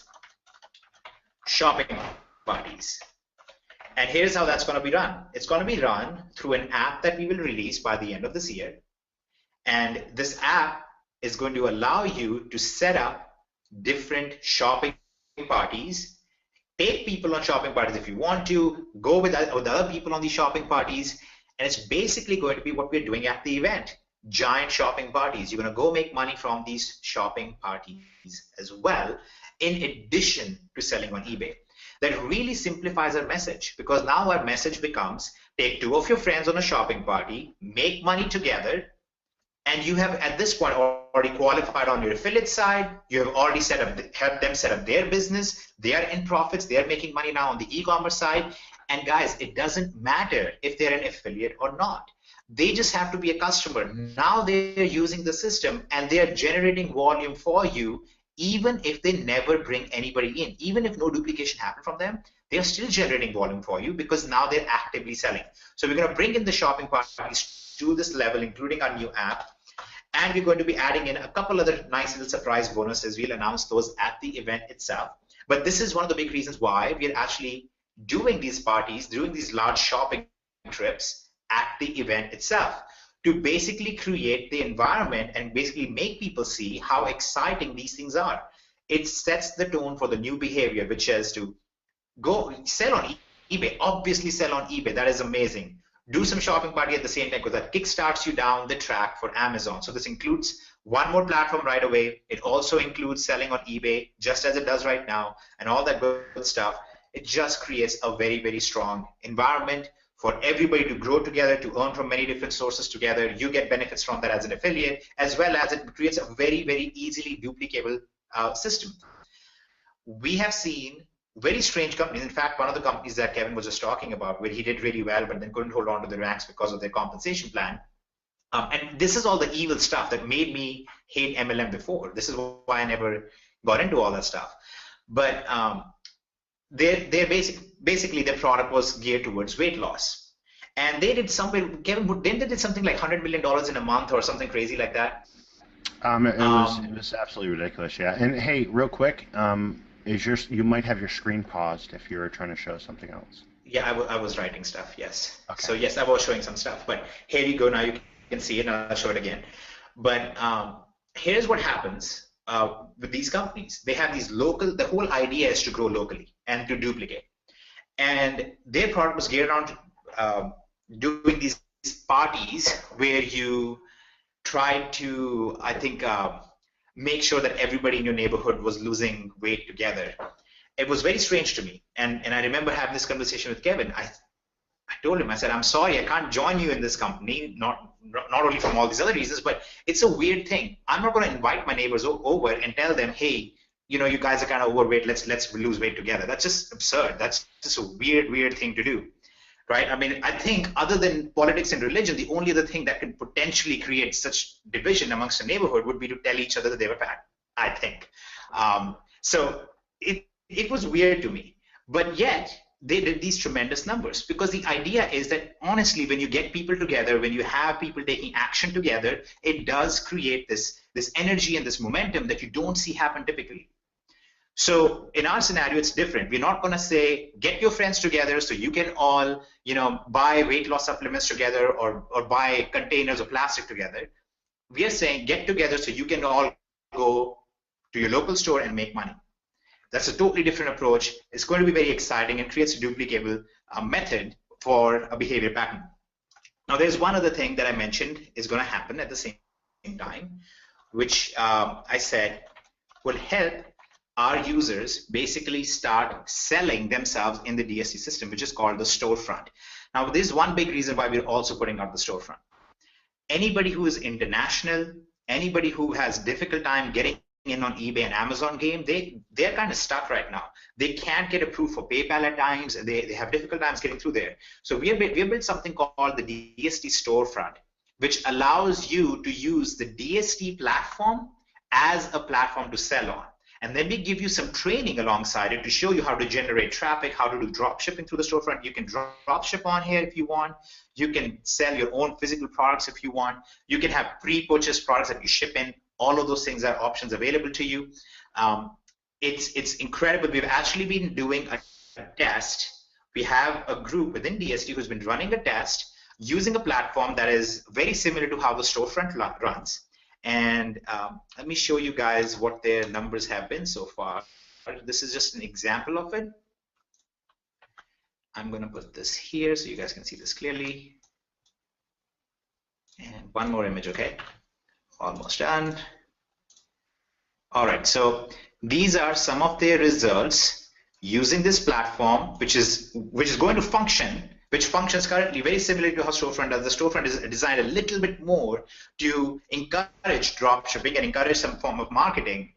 shopping parties. And here's how that's going to be run. It's going to be run through an app that we will release by the end of this year. And this app is going to allow you to set up different shopping parties, take people on shopping parties if you want to, go with other people on these shopping parties, and it's basically going to be what we're doing at the event. Giant shopping parties. You're going to go make money from these shopping parties as well, in addition to selling on eBay. That really simplifies our message, because now our message becomes, take two of your friends on a shopping party, make money together, and you have at this point already qualified on your affiliate side. You have already helped them set up their business. They are in profits. They are making money now on the e-commerce side. And guys, it doesn't matter if they're an affiliate or not. They just have to be a customer. Now they're using the system and they're generating volume for you, even if they never bring anybody in. Even if no duplication happened from them, they're still generating volume for you, because now they're actively selling. So we're going to bring in the shopping parties to this level, including our new app. And we're going to be adding in a couple other nice little surprise bonuses. We'll announce those at the event itself. But this is one of the big reasons why we're actually doing these parties, doing these large shopping trips at the event itself, to basically create the environment and basically make people see how exciting these things are. It sets the tone for the new behavior, which is to go sell on eBay. Obviously sell on eBay. That is amazing. Do some shopping party at the same time, because that kickstarts you down the track for Amazon. So this includes one more platform right away. It also includes selling on eBay, just as it does right now, and all that good stuff. It just creates a very, very strong environment for everybody to grow together, to earn from many different sources together. You get benefits from that as an affiliate, as well as it creates a very, very easily duplicable system. We have seen very strange companies. In fact, one of the companies that Kevin was just talking about, where he did really well, but then couldn't hold on to the ranks because of their compensation plan. And this is all the evil stuff that made me hate MLM before. This is why I never got into all that stuff. But they're basically their product was geared towards weight loss. And they did something, Kevin, didn't they did something like $100 million in a month or something crazy like that? It was absolutely ridiculous, yeah. And hey, real quick, you might have your screen paused if you're trying to show something else. Yeah, I was writing stuff, yes. Okay. So yes, I was showing some stuff, but here you go, now you can see it, and I'll show it again. But here's what happens with these companies. They have these the whole idea is to grow locally and to duplicate. And their product was geared around doing these parties where you tried to, I think, make sure that everybody in your neighborhood was losing weight together. It was very strange to me. And I remember having this conversation with Kevin. I told him, I said, I'm sorry, I can't join you in this company, not only from all these other reasons, but it's a weird thing. I'm not going to invite my neighbors over and tell them, hey, you know, you guys are kind of overweight, let's lose weight together. That's just absurd. That's just a weird thing to do, right? I mean, I think other than politics and religion, the only other thing that could potentially create such division amongst a neighborhood would be to tell each other that they were fat, I think. So it was weird to me, but yet they did these tremendous numbers, because the idea is that honestly, when you get people together, when you have people taking action together, it does create this energy and this momentum that you don't see happen typically. So in our scenario, it's different. We're not going to say, get your friends together so you can all, you know, buy weight loss supplements together or buy containers of plastic together. We are saying, get together so you can all go to your local store and make money. That's a totally different approach. It's going to be very exciting and creates a duplicable method for a behavior pattern. Now, there's one other thing that I mentioned is going to happen at the same time, which I said will help our users basically start selling themselves in the DSD system, which is called the storefront. Now, there's one big reason why we're also putting out the storefront. Anybody who is international, anybody who has difficult time getting in on eBay and Amazon game, they're kind of stuck right now. They can't get approved for PayPal at times. They have difficult times getting through there. So we have built something called the DSD storefront, which allows you to use the DSD platform as a platform to sell on. And then we give you some training alongside it to show you how to generate traffic, how to do drop shipping through the storefront. You can drop ship on here if you want. You can sell your own physical products if you want. You can have pre-purchased products that you ship in. All of those things are options available to you. It's incredible. We've actually been doing a test. We have a group within DSD who's been running a test using a platform that is very similar to how the storefront runs. And let me show you guys what their numbers have been so far. This is just an example of it. I'm going to put this here so you guys can see this clearly. And one more image, okay? Almost done. All right, so these are some of their results using this platform, which is going to function, which functions currently very similarly to how Storefront does. The Storefront is designed a little bit more to encourage drop shipping and encourage some form of marketing.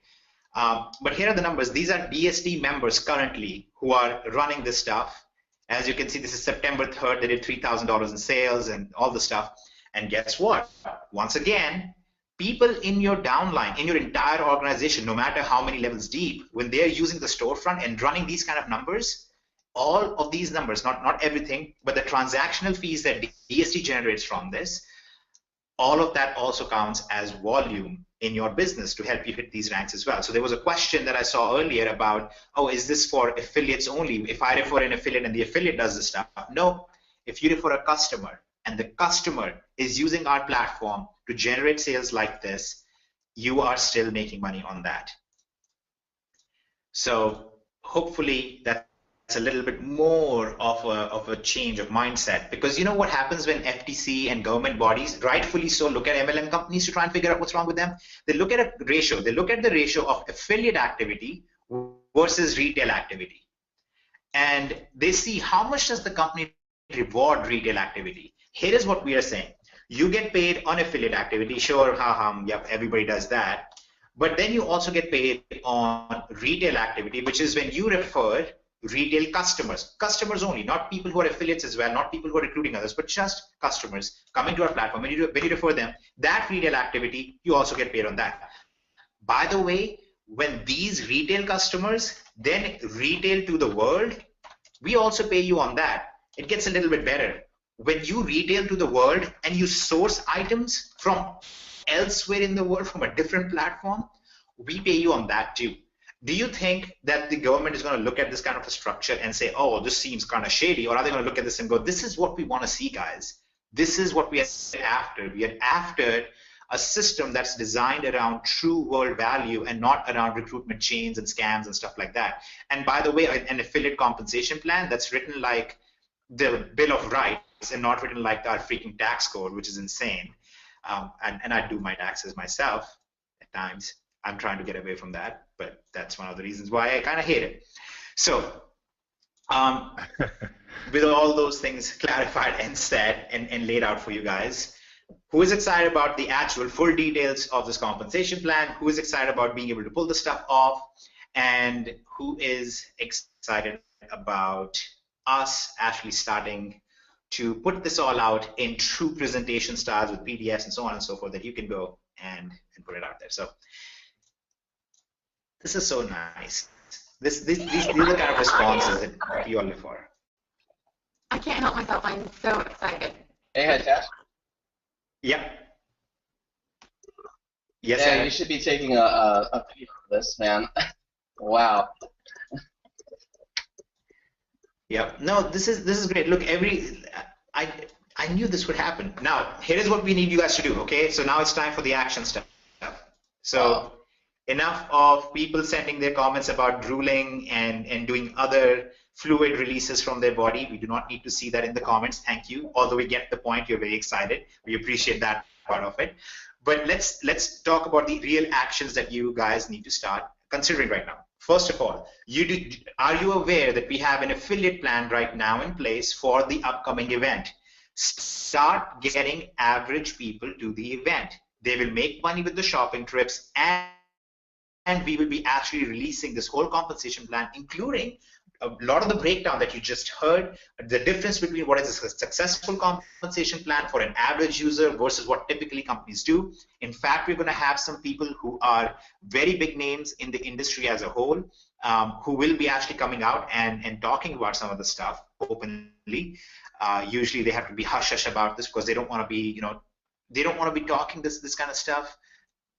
But here are the numbers. These are DSD members currently who are running this stuff. As you can see, this is September 3rd. They did $3,000 in sales and all the stuff. And guess what? Once again, people in your downline, in your entire organization, no matter how many levels deep, when they're using the storefront and running these kind of numbers, all of these numbers, not everything, but the transactional fees that DSD generates from this, all of that also counts as volume in your business to help you hit these ranks as well. So there was a question that I saw earlier about, oh, is this for affiliates only? If I refer an affiliate and the affiliate does this stuff? No. If you refer a customer and the customer is using our platform to generate sales like this, you are still making money on that. So hopefully that's a little bit more of a change of mindset, because you know what happens when FTC and government bodies, rightfully so, look at MLM companies to try and figure out what's wrong with them. They look at a ratio. They look at the ratio of affiliate activity versus retail activity. And they see how much does the company reward retail activity. Here is what we are saying. You get paid on affiliate activity. Sure, yep, everybody does that. But then you also get paid on retail activity, which is when you refer retail customers only, not people who are affiliates as well, not people who are recruiting others, but just customers coming to our platform. When you refer them, that retail activity, you also get paid on that. By the way, when these retail customers then retail to the world, we also pay you on that. It gets a little bit better. When you retail to the world and you source items from elsewhere in the world from a different platform, we pay you on that too. Do you think that the government is going to look at this kind of a structure and say, oh, this seems kind of shady, or are they going to look at this and go, this is what we want to see, guys. This is what we are after. We are after a system that's designed around true world value and not around recruitment chains and scams and stuff like that. And by the way, an affiliate compensation plan that's written like the Bill of Rights and not written like our freaking tax code, which is insane. and I do my taxes myself at times. I'm trying to get away from that, but that's one of the reasons why I kind of hate it. So, with all those things clarified and said and laid out for you guys, who is excited about the actual full details of this compensation plan? Who is excited about being able to pull the stuff off? And who is excited about us actually starting to put this all out in true presentation styles with PDFs and so on and so forth that you can go and put it out there. So this is so nice. These are the kind of responses that you all live for. I can't help myself. I'm so excited. Hey, Tash. Yep. Yes, Yeah, Adam. you should be taking a video of this, man. Wow. Yep. No, this is great. Look, I knew this would happen. Now, here is what we need you guys to do, okay? So now it's time for the action stuff. So enough of people sending their comments about drooling and doing other fluid releases from their body. We do not need to see that in the comments. Thank you. Although we get the point, you're very excited. We appreciate that part of it. But let's talk about the real actions that you guys need to start considering right now. First of all, are you aware that we have an affiliate plan right now in place for the upcoming event? Start getting average people to the event. They will make money with the shopping trips, and we will be actually releasing this whole compensation plan, including a lot of the breakdown that you just heard, the difference between what is a successful compensation plan for an average user versus what typically companies do. In fact, we're going to have some people who are very big names in the industry as a whole, who will be actually coming out and talking about some of the stuff openly. Usually they have to be hush-hush about this because they don't want to be, they don't want to be talking this kind of stuff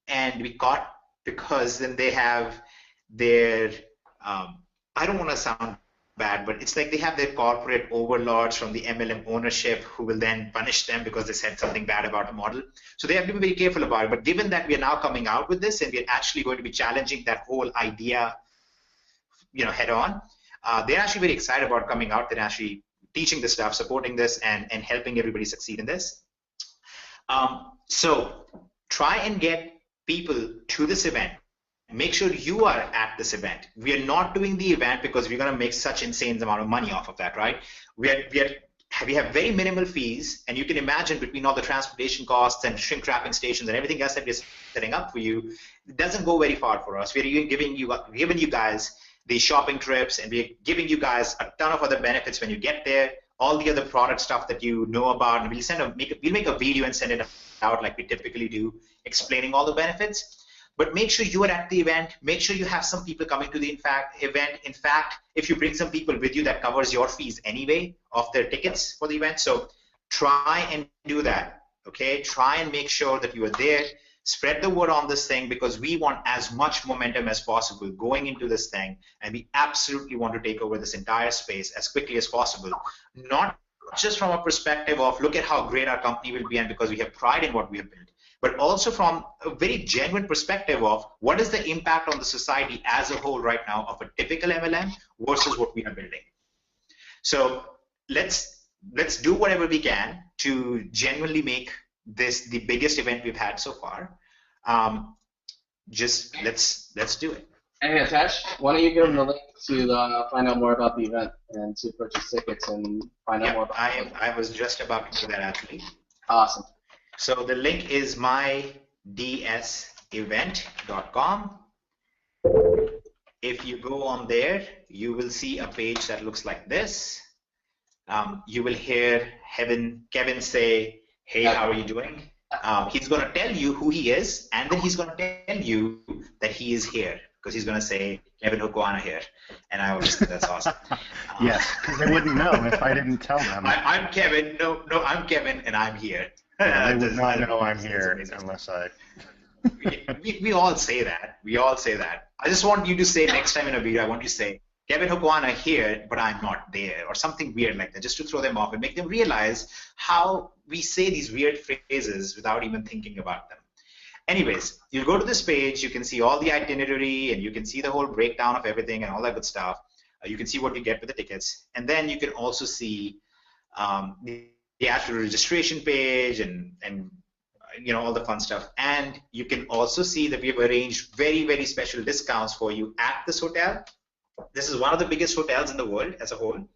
and be caught, because then they have their I don't want to sound bad, but it's like they have their corporate overlords from the MLM ownership who will then punish them because they said something bad about a model. So they have to be very careful about it. But given that we are now coming out with this and we're actually going to be challenging that whole idea, head on, they're actually very excited about coming out and actually teaching this stuff, supporting this, and helping everybody succeed in this. So try and get people to this event. Make sure you are at this event. We are not doing the event because we're going to make such insane amount of money off of that, right? We have very minimal fees, and you can imagine between all the transportation costs and shrink wrapping stations and everything else that we're setting up for you, it doesn't go very far for us. We're even giving you guys the shopping trips, and we're giving you guys a ton of other benefits when you get there, all the other product stuff that you know about, and we'll make a video and send it out like we typically do, explaining all the benefits. But make sure you are at the event. Make sure you have some people coming to the event. In fact, if you bring some people with you, that covers your fees anyway of their tickets for the event. So try and do that, okay? Try and make sure that you are there. Spread the word on this thing, because we want as much momentum as possible going into this thing, and we absolutely want to take over this entire space as quickly as possible. Not just from a perspective of look at how great our company will be and because we have pride in what we have built, but also from a very genuine perspective of what is the impact on the society as a whole right now of a typical MLM versus what we are building. So let's do whatever we can to genuinely make this the biggest event we've had so far. Just let's do it. Hey, Atash, why don't you give them the link to find out more about the event and to purchase tickets and find out more about it? I was just about to do that actually. Awesome. So the link is mydsevent.com. If you go on there, you will see a page that looks like this. You will hear Kevin say, hey, how are you doing? He's going to tell you who he is, and then he's going to tell you that he is here, because he's going to say, Kevin Hokoana here. And I always think that's awesome. Yes, because they wouldn't know if I didn't tell them. I'm Kevin. No, I'm Kevin, and I'm here. Yeah, they would not know I'm here unless I... we all say that. We all say that. I just want you to say next time in a video, I want you to say, Kevin Hokoana here, but I'm not there, or something weird like that, just to throw them off and make them realize how we say these weird phrases without even thinking about them. Anyways, you go to this page, you can see all the itinerary, and you can see the whole breakdown of everything and all that good stuff. You can see what you get with the tickets, and then you can also see the actual registration page and all the fun stuff. And you can also see that we have arranged very, very special discounts for you at this hotel. This is one of the biggest hotels in the world as a whole.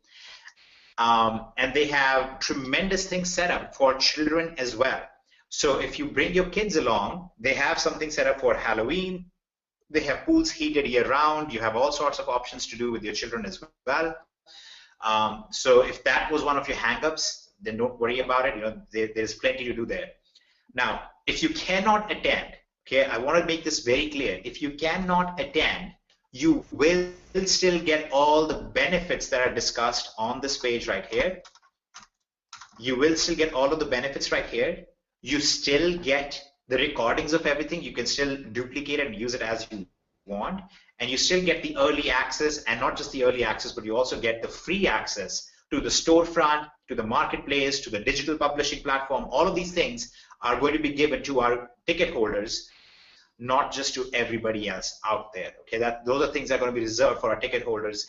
And they have tremendous things set up for children as well. So if you bring your kids along, they have something set up for Halloween. They have pools heated year-round. You have all sorts of options to do with your children as well. So if that was one of your hang-ups, then don't worry about it. There's plenty to do there. Now, if you cannot attend, okay, I want to make this very clear. If you cannot attend, you will still get all the benefits that are discussed on this page right here. You will still get all of the benefits right here. You still get the recordings of everything. You can still duplicate it and use it as you want. And you still get the early access, and not just the early access, but you also get the free access to the storefront, to the marketplace, to the digital publishing platform. All of these things are going to be given to our ticket holders, not just to everybody else out there. Okay, those are things that are going to be reserved for our ticket holders,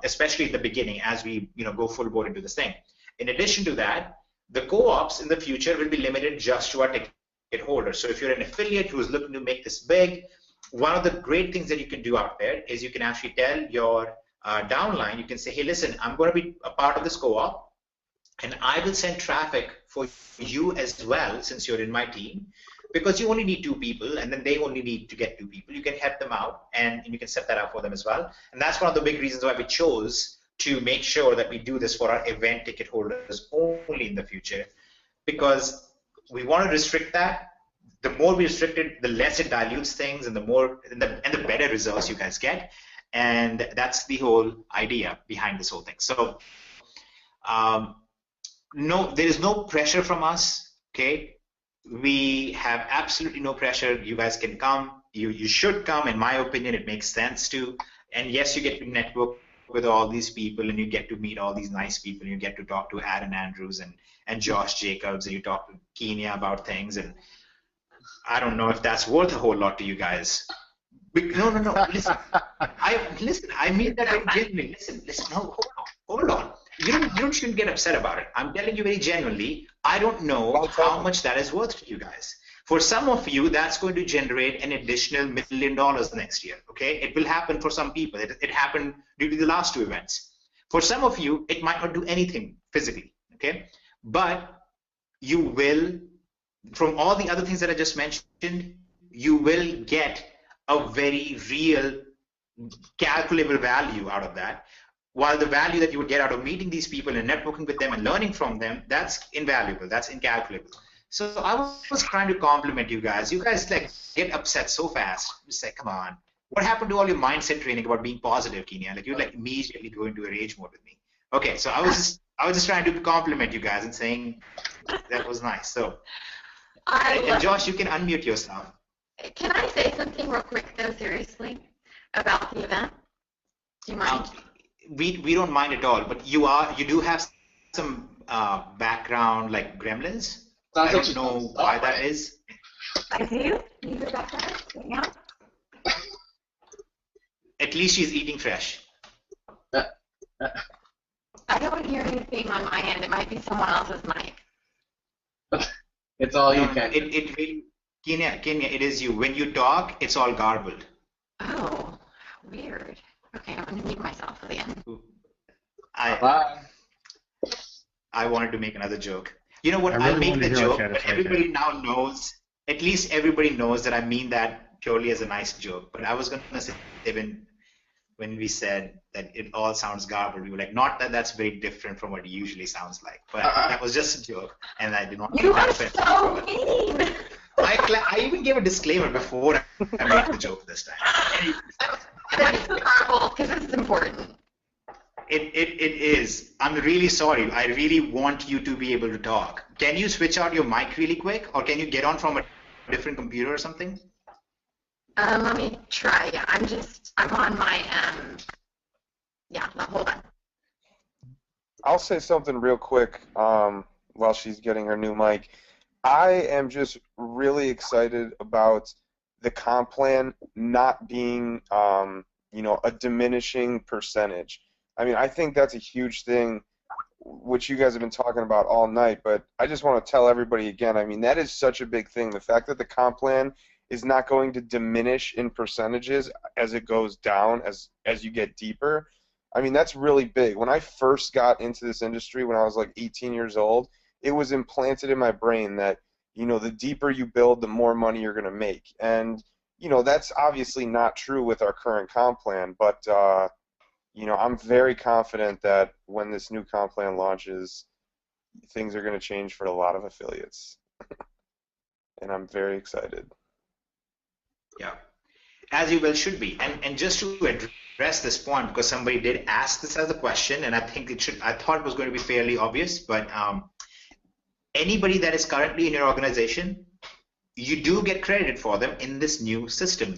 especially in the beginning as we go full board into this thing. In addition to that, the co-ops in the future will be limited just to our ticket holders. So if you're an affiliate who is looking to make this big, one of the great things that you can do out there is you can actually tell your downline, you can say, hey, listen, I'm going to be a part of this co-op, and I will send traffic for you as well, since you're in my team, because you only need 2 people, and then they only need to get 2 people. You can help them out, and you can set that up for them as well. And that's one of the big reasons why we chose to make sure that we do this for our event ticket holders only in the future, because we want to restrict that. The more we restrict it, the less it dilutes things, and the better results you guys get. And that's the whole idea behind this whole thing. So no, there is no pressure from us, okay? We have absolutely no pressure. You guys can come. You should come. In my opinion, it makes sense to. And yes, you get to network with all these people, and you get to meet all these nice people, and you get to talk to Aaron Andrews and Josh Jacobs, and you talk to Kenya about things. And I don't know if that's worth a whole lot to you guys. No. Listen, I mean that very genuinely. Listen. No, hold on. You shouldn't get upset about it. I'm telling you very genuinely. I don't know how much that is worth to you guys. For some of you, that's going to generate an additional $1 million next year. Okay, it will happen for some people. It happened due to the last 2 events. For some of you, it might not do anything physically. Okay, but you will, from all the other things that I just mentioned, you will get a very real, calculable value out of that. While the value that you would get out of meeting these people and networking with them and learning from them, that's invaluable, that's incalculable. So I was trying to compliment you guys. You guys like get upset so fast. Just like, come on. What happened to all your mindset training about being positive, Kenya? Like you like immediately go into a rage mode with me. Okay, so I was just trying to compliment you guys and saying that was nice. So and Josh, you can unmute yourself. Can I say something real quick though, seriously, about the event? Do you mind? We don't mind at all, but you do have some background like gremlins. I don't know why that is. I do. You hear about that? Yeah. At least she's eating fresh. I don't hear anything on my end. It might be someone else's mic. It's all you can. It really, Kenya, it is you. When you talk, it's all garbled. Oh, weird. Okay, I'm gonna mute myself again. Bye. I wanted to make another joke. You know what? I really I'll make the joke, but everybody there. now knows. At least everybody knows that I mean that purely as a nice joke. But I was gonna say when we said that it all sounds garbled, we were like, not that that's very different from what it usually sounds like. But that was just a joke, and I did not. You are so mean. I even gave a disclaimer before I made the joke this time. That's horrible because this is important. It is. I'm really sorry. I really want you to be able to talk. Can you switch out your mic really quick, or can you get on from a different computer or something? Let me try. Yeah, I'm on my yeah. Hold on. I'll say something real quick while she's getting her new mic. I am just really excited about the comp plan not being, a diminishing percentage. I mean, I think that's a huge thing which you guys have been talking about all night, but I just want to tell everybody again, I mean, that is such a big thing. The fact that the comp plan is not going to diminish in percentages as it goes down, as you get deeper, I mean, that's really big. When I first got into this industry when I was like 18 years old, it was implanted in my brain that, you know, the deeper you build, the more money you're going to make. And, you know, that's obviously not true with our current comp plan, but, you know, I'm very confident that when this new comp plan launches, things are going to change for a lot of affiliates. And I'm very excited. Yeah, as you well should be. And just to address this point, because somebody did ask this as a question, and I think I thought it was going to be fairly obvious, but anybody that is currently in your organization, you do get credited for them in this new system.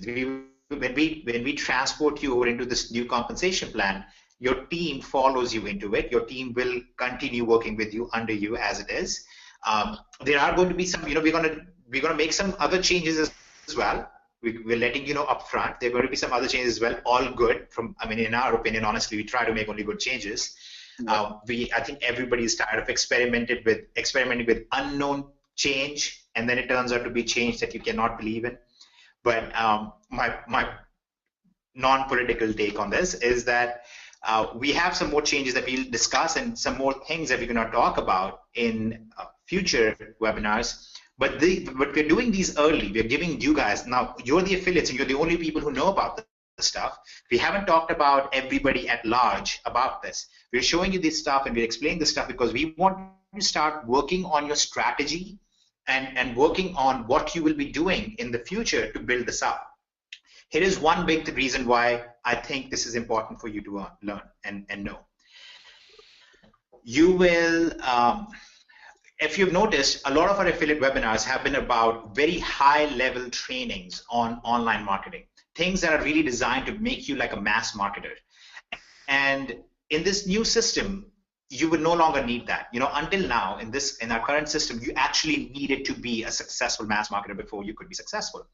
When we transport you over into this new compensation plan, your team follows you into it. Your team will continue working with you under you as it is. There are going to be some, you know, we're going to make some other changes as well. We're letting you know up front. There are going to be some other changes as well, all good. I mean, in our opinion, honestly, we try to make only good changes. I think everybody is tired of experimenting with unknown change, and then it turns out to be change that you cannot believe in. But my non-political take on this is that we have some more changes that we'll discuss and some more things that we're going to talk about in future webinars. But we're doing these early. We're giving you guys, now you're the affiliates and you're the only people who know about the stuff. We haven't talked about everybody at large about this. We're showing you this stuff and we're explaining this stuff because we want you to start working on your strategy and working on what you will be doing in the future to build this up. Here is one big reason why I think this is important for you to learn and know. You will, if you've noticed, a lot of our affiliate webinars have been about very high-level trainings on online marketing, things that are really designed to make you like a mass marketer. And in this new system, you would no longer need that. You know, until now, in our current system, you actually needed to be a successful mass marketer before you could be successful.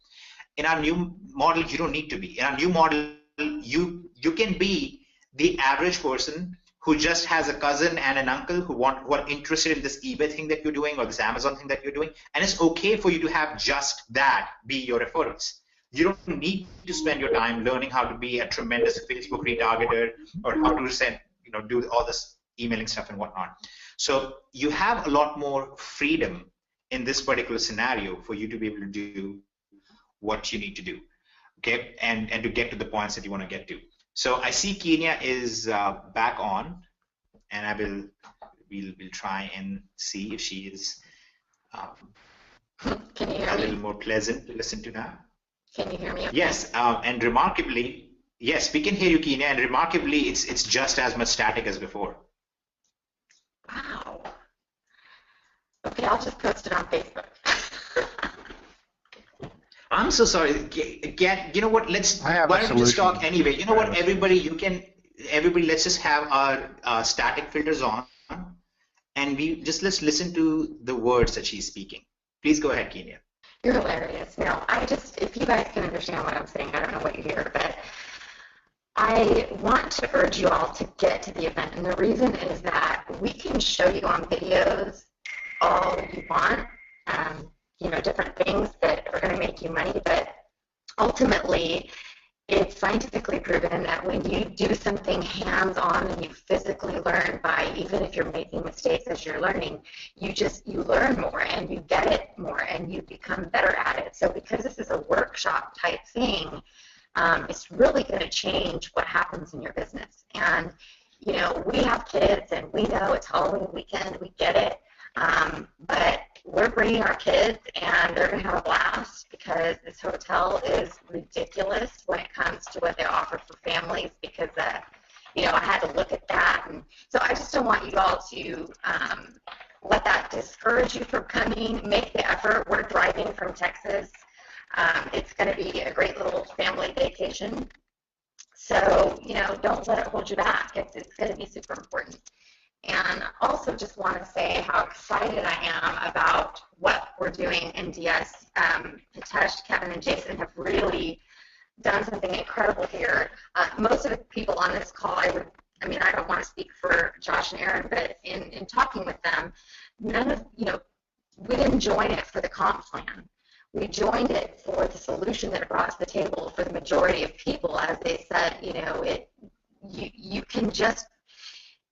In our new model, you don't need to be. In our new model, you can be the average person who just has a cousin and an uncle who are interested in this eBay thing that you're doing or this Amazon thing that you're doing, and it's okay for you to have just that be your referrals. You don't need to spend your time learning how to be a tremendous Facebook retargeter or how to send, you know, do all this emailing stuff and whatnot. So you have a lot more freedom in this particular scenario for you to be able to do what you need to do, okay, and to get to the points that you want to get to. So I see Kenya is back on, and we'll try and see if she is Can you hear a me? little more pleasant to listen to now. Can you hear me? Okay? Yes, and remarkably, yes, we can hear you, Kenya, and remarkably, it's just as much static as before. Wow. Okay, I'll just post it on Facebook. I'm so sorry. You know what? Why don't you just talk anyway? You know what? Everybody, let's just have our static filters on, and let's listen to the words that she's speaking. Please go ahead, Kenya. You're hilarious. Now, if you guys can understand what I'm saying, I don't know what you hear, but I want to urge you all to get to the event, and the reason is that we can show you on videos all you want, you know, different things that are going to make you money, but ultimately, it's scientifically proven that when you do something hands-on and you physically learn by, even if you're making mistakes as you're learning, you learn more and you get it more and you become better at it. So because this is a workshop type thing, it's really going to change what happens in your business. And, you know, we have kids and we know it's Halloween weekend, we get it, but we're bringing our kids and they're going to have a blast because this hotel is ridiculous when it comes to what they offer for families because, you know, I had to look at that. And so I just don't want you all to let that discourage you from coming. Make the effort. We're driving from Texas. It's going to be a great little family vacation. So, you know, don't let it hold you back. It's going to be super important. And also just want to say how excited I am about what we're doing in DS. Hitesh, Kevin, and Jason have really done something incredible here. Most of the people on this call I would I mean, I don't want to speak for Josh and Aaron, but in talking with them, none of, we didn't join it for the comp plan. We joined it for the solution that it brought to the table for the majority of people. As they said, you can just,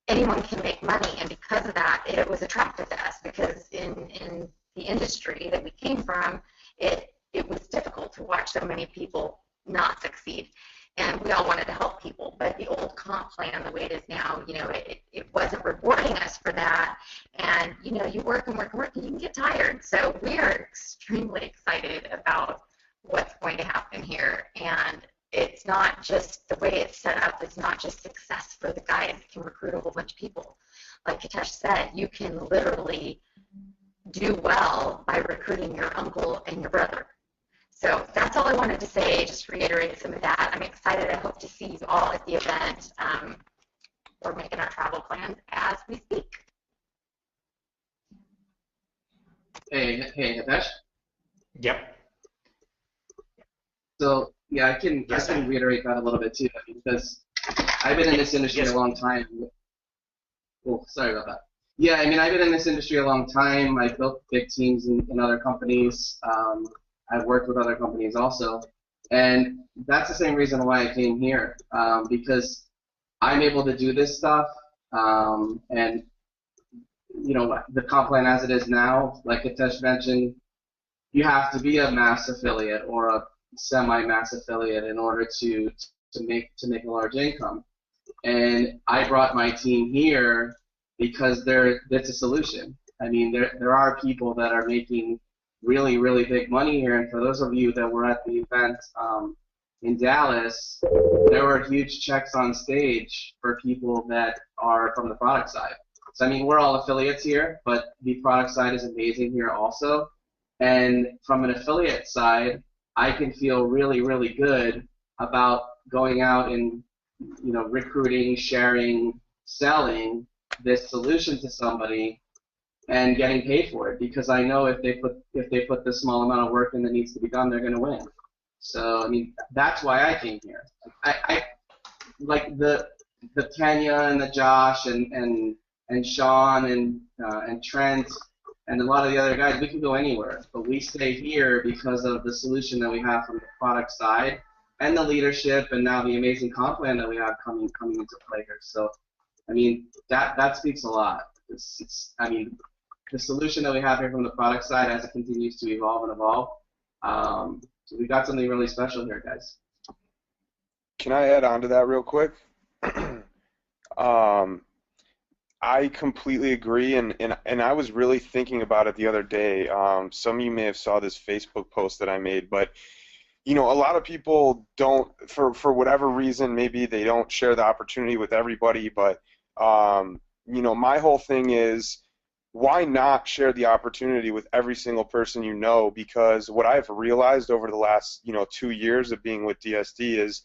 anyone can make money, and because of that, it was attractive to us, because in the industry that we came from, it was difficult to watch so many people not succeed. And we all wanted to help people, but the old comp plan, the way it is now, it wasn't rewarding us for that. And, you work and work and work, and you can get tired. So we are extremely excited about what's going to happen here. And it's not just the way it's set up. It's not just success for the guys that can recruit a whole bunch of people. Like Hitesh said, you can literally do well by recruiting your uncle and your brother. So that's all I wanted to say, just reiterate some of that. I'm excited. I hope to see you all at the event. We're making our travel plans as we speak. Hey, Hitesh? Yep. So, yeah, I can reiterate that a little bit too, because I've been in this industry a long time. Oh, sorry about that. Yeah, I mean, I've been in this industry a long time. I've built big teams in other companies. I've worked with other companies also, and that's the same reason why I came here, because I'm able to do this stuff, and the comp plan as it is now, like Hitesh mentioned, you have to be a mass affiliate or a semi-mass affiliate in order to make a large income. And I brought my team here because it's a solution. I mean, there are people that are making really, really big money here, and for those of you that were at the event in Dallas, there were huge checks on stage for people that are from the product side. So I mean, we're all affiliates here, but the product side is amazing here also. And from an affiliate side, I can feel really, really good about going out and recruiting, sharing, selling this solution to somebody and getting paid for it, because I know if they put this small amount of work in that needs to be done, they're going to win. So I mean, that's why I came here. I like the Tanya and the Josh and Sean and Trent and a lot of the other guys. We can go anywhere, but we stay here because of the solution that we have from the product side and the leadership, and now the amazing comp plan that we have coming into play here. So I mean, that speaks a lot. I mean, the solution that we have here from the product side, as it continues to evolve and evolve, so we've got something really special here, guys. Can I add on to that real quick? I completely agree, and I was really thinking about it the other day. Some of you may have saw this Facebook post that I made, but a lot of people don't, for whatever reason, maybe they don't share the opportunity with everybody, but my whole thing is, why not share the opportunity with every single person you know? Because what I've realized over the last 2 years of being with DSD is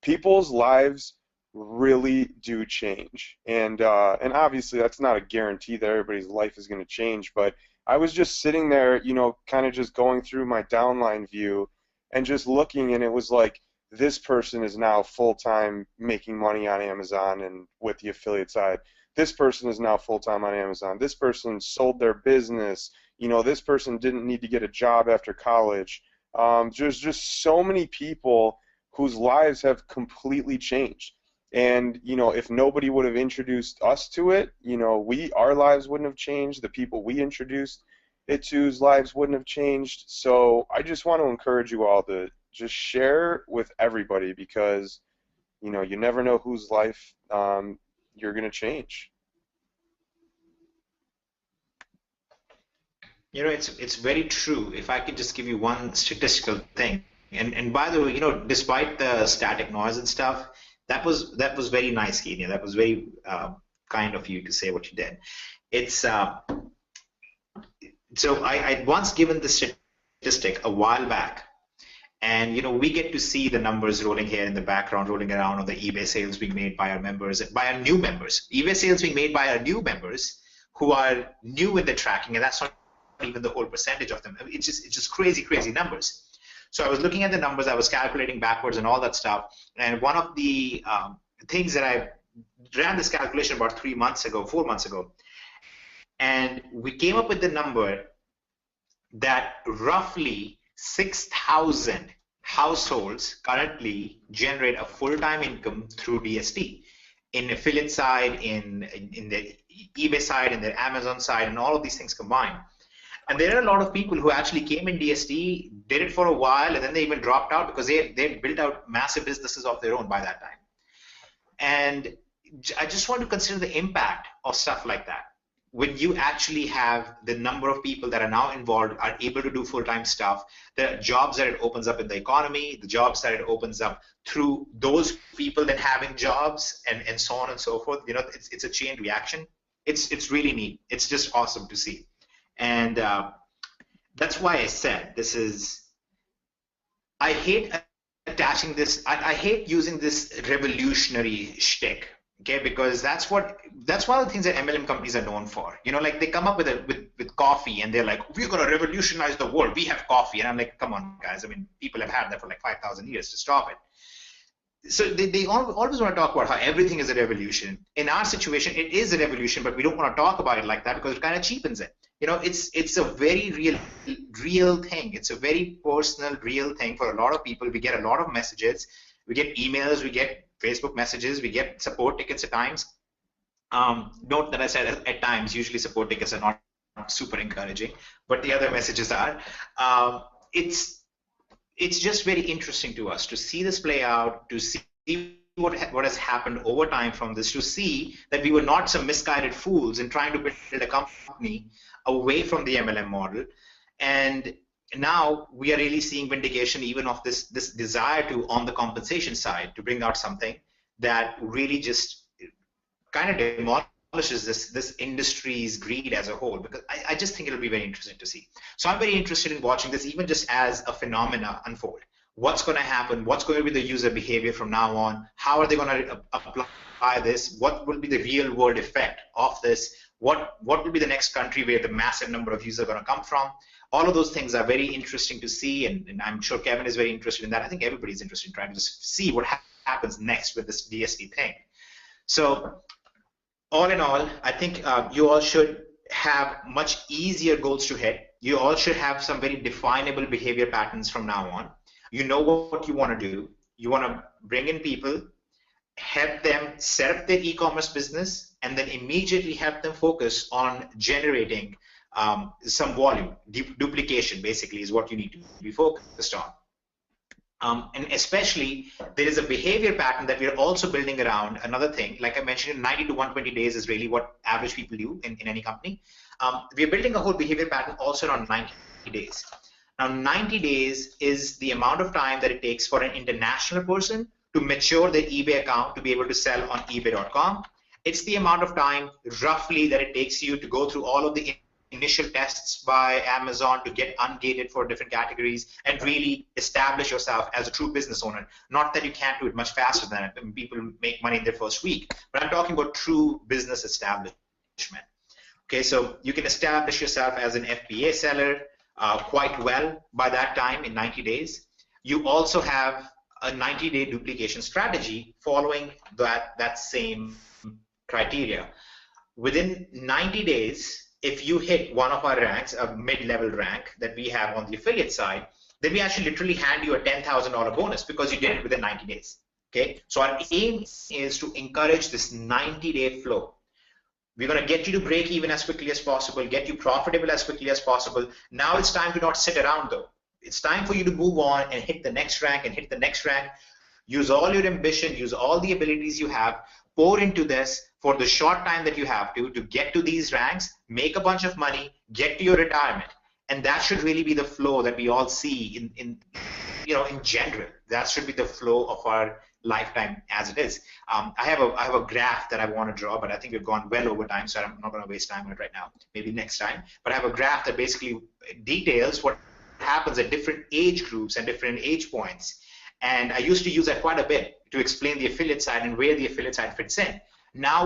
people's lives really do change, and obviously that's not a guarantee that everybody's life is going to change. But I was just sitting there, kind of just going through my downline view and just looking, and it was like, this person is now full-time making money on Amazon and with the affiliate side. This person is now full-time on Amazon. This person sold their business. This person didn't need to get a job after college. There's just so many people whose lives have completely changed. And, if nobody would have introduced us to it, our lives wouldn't have changed. The people we introduced it to's lives wouldn't have changed. So I just want to encourage you all to just share with everybody, because, you never know whose life you're going to change. It's very true. If I could just give you one statistical thing, and by the way, despite the static noise and stuff, that was very nice, Kenya. That was very kind of you to say what you did. It's so I'd once given this statistic a while back. And we get to see the numbers rolling here in the background, rolling around on the eBay sales being made by our members, by our new members. eBay sales being made by our new members who are new in the tracking, and that's not even the whole percentage of them. It's just crazy numbers. So I was looking at the numbers, I was calculating backwards and all that stuff, and one of the things that I ran this calculation about 4 months ago, and we came up with the number that roughly 6,000 households currently generate a full-time income through DSD. In affiliate side, in the eBay side, in the Amazon side, and all of these things combined. And there are a lot of people who actually came in DSD, did it for a while, and then they even dropped out because they built out massive businesses of their own by that time. And I just want to consider the impact of stuff like that. When you actually have the number of people that are now involved, are able to do full-time stuff, the jobs that it opens up in the economy, the jobs that it opens up through those people then having jobs, and so on and so forth. You know, it's a chain reaction. It's really neat. It's just awesome to see. And that's why I said this is, I hate attaching this, I hate using this revolutionary shtick, okay, because that's one of the things that MLM companies are known for. You know, like they come up with coffee and they're like, we're going to revolutionize the world, we have coffee. And I'm like, come on guys, I mean, people have had that for like 5,000 years, to stop it. So they always want to talk about how everything is a revolution. In our situation, it is a revolution, but we don't want to talk about it like that because it kind of cheapens it. You know, it's a very real thing. It's a very personal, real thing for a lot of people. We get a lot of messages. We get emails. We get Facebook messages. We get support tickets at times. Note that I said at times, usually support tickets are not super encouraging, but the other messages are. It's just very interesting to us to see this play out, to see what has happened over time from this, to see that we were not some misguided fools in trying to build a company away from the MLM model. And now we are really seeing vindication even of this desire to, on the compensation side, to bring out something that really just kind of demolishes this industry's greed as a whole, because I just think it'll be very interesting to see. So I'm very interested in watching this even just as a phenomena unfold. What's going to happen? What's going to be the user behavior from now on? How are they going to apply this? What will be the real world effect of this? What will be the next country where the massive number of users are going to come from? All of those things are very interesting to see, and I'm sure Kevin is very interested in that. I think everybody's interested in trying to just see what happens next with this DSD thing. So all in all, I think you all should have much easier goals to hit. You all should have some very definable behavior patterns from now on. You know what you want to do. You want to bring in people, help them set up their e-commerce business, and then immediately help them focus on generating some volume. Duplication basically is what you need to be focused on. And especially, there is a behavior pattern that we're also building around another thing. Like I mentioned, 90 to 120 days is really what average people do in any company. We're building a whole behavior pattern also around 90 days. Now, 90 days is the amount of time that it takes for an international person to mature their eBay account to be able to sell on ebay.com. It's the amount of time roughly that it takes you to go through all of the initial tests by Amazon to get ungated for different categories and really establish yourself as a true business owner. Not that you can't do it much faster than it. I mean, people make money in their first week, but I'm talking about true business establishment. Okay, so you can establish yourself as an FBA seller quite well by that time in 90 days. You also have a 90-day duplication strategy following that same criteria. Within 90 days, if you hit one of our ranks, a mid-level rank that we have on the affiliate side, then we actually literally hand you a $10,000 bonus because you did it within 90 days. Okay, so our aim is to encourage this 90-day flow. We're going to get you to break even as quickly as possible, get you profitable as quickly as possible. Now it's time to not sit around though. It's time for you to move on and hit the next rank and hit the next rank. Use all your ambition, use all the abilities you have, pour into this for the short time that you have to get to these ranks, make a bunch of money, get to your retirement. And that should really be the flow that we all see in general. That should be the flow of our lifetime as it is. I have a graph that I want to draw, but I think we've gone well over time, so I'm not going to waste time on it right now. Maybe next time. But I have a graph that basically details what happens at different age groups and different age points. And I used to use that quite a bit to explain the affiliate side and where the affiliate side fits in. Now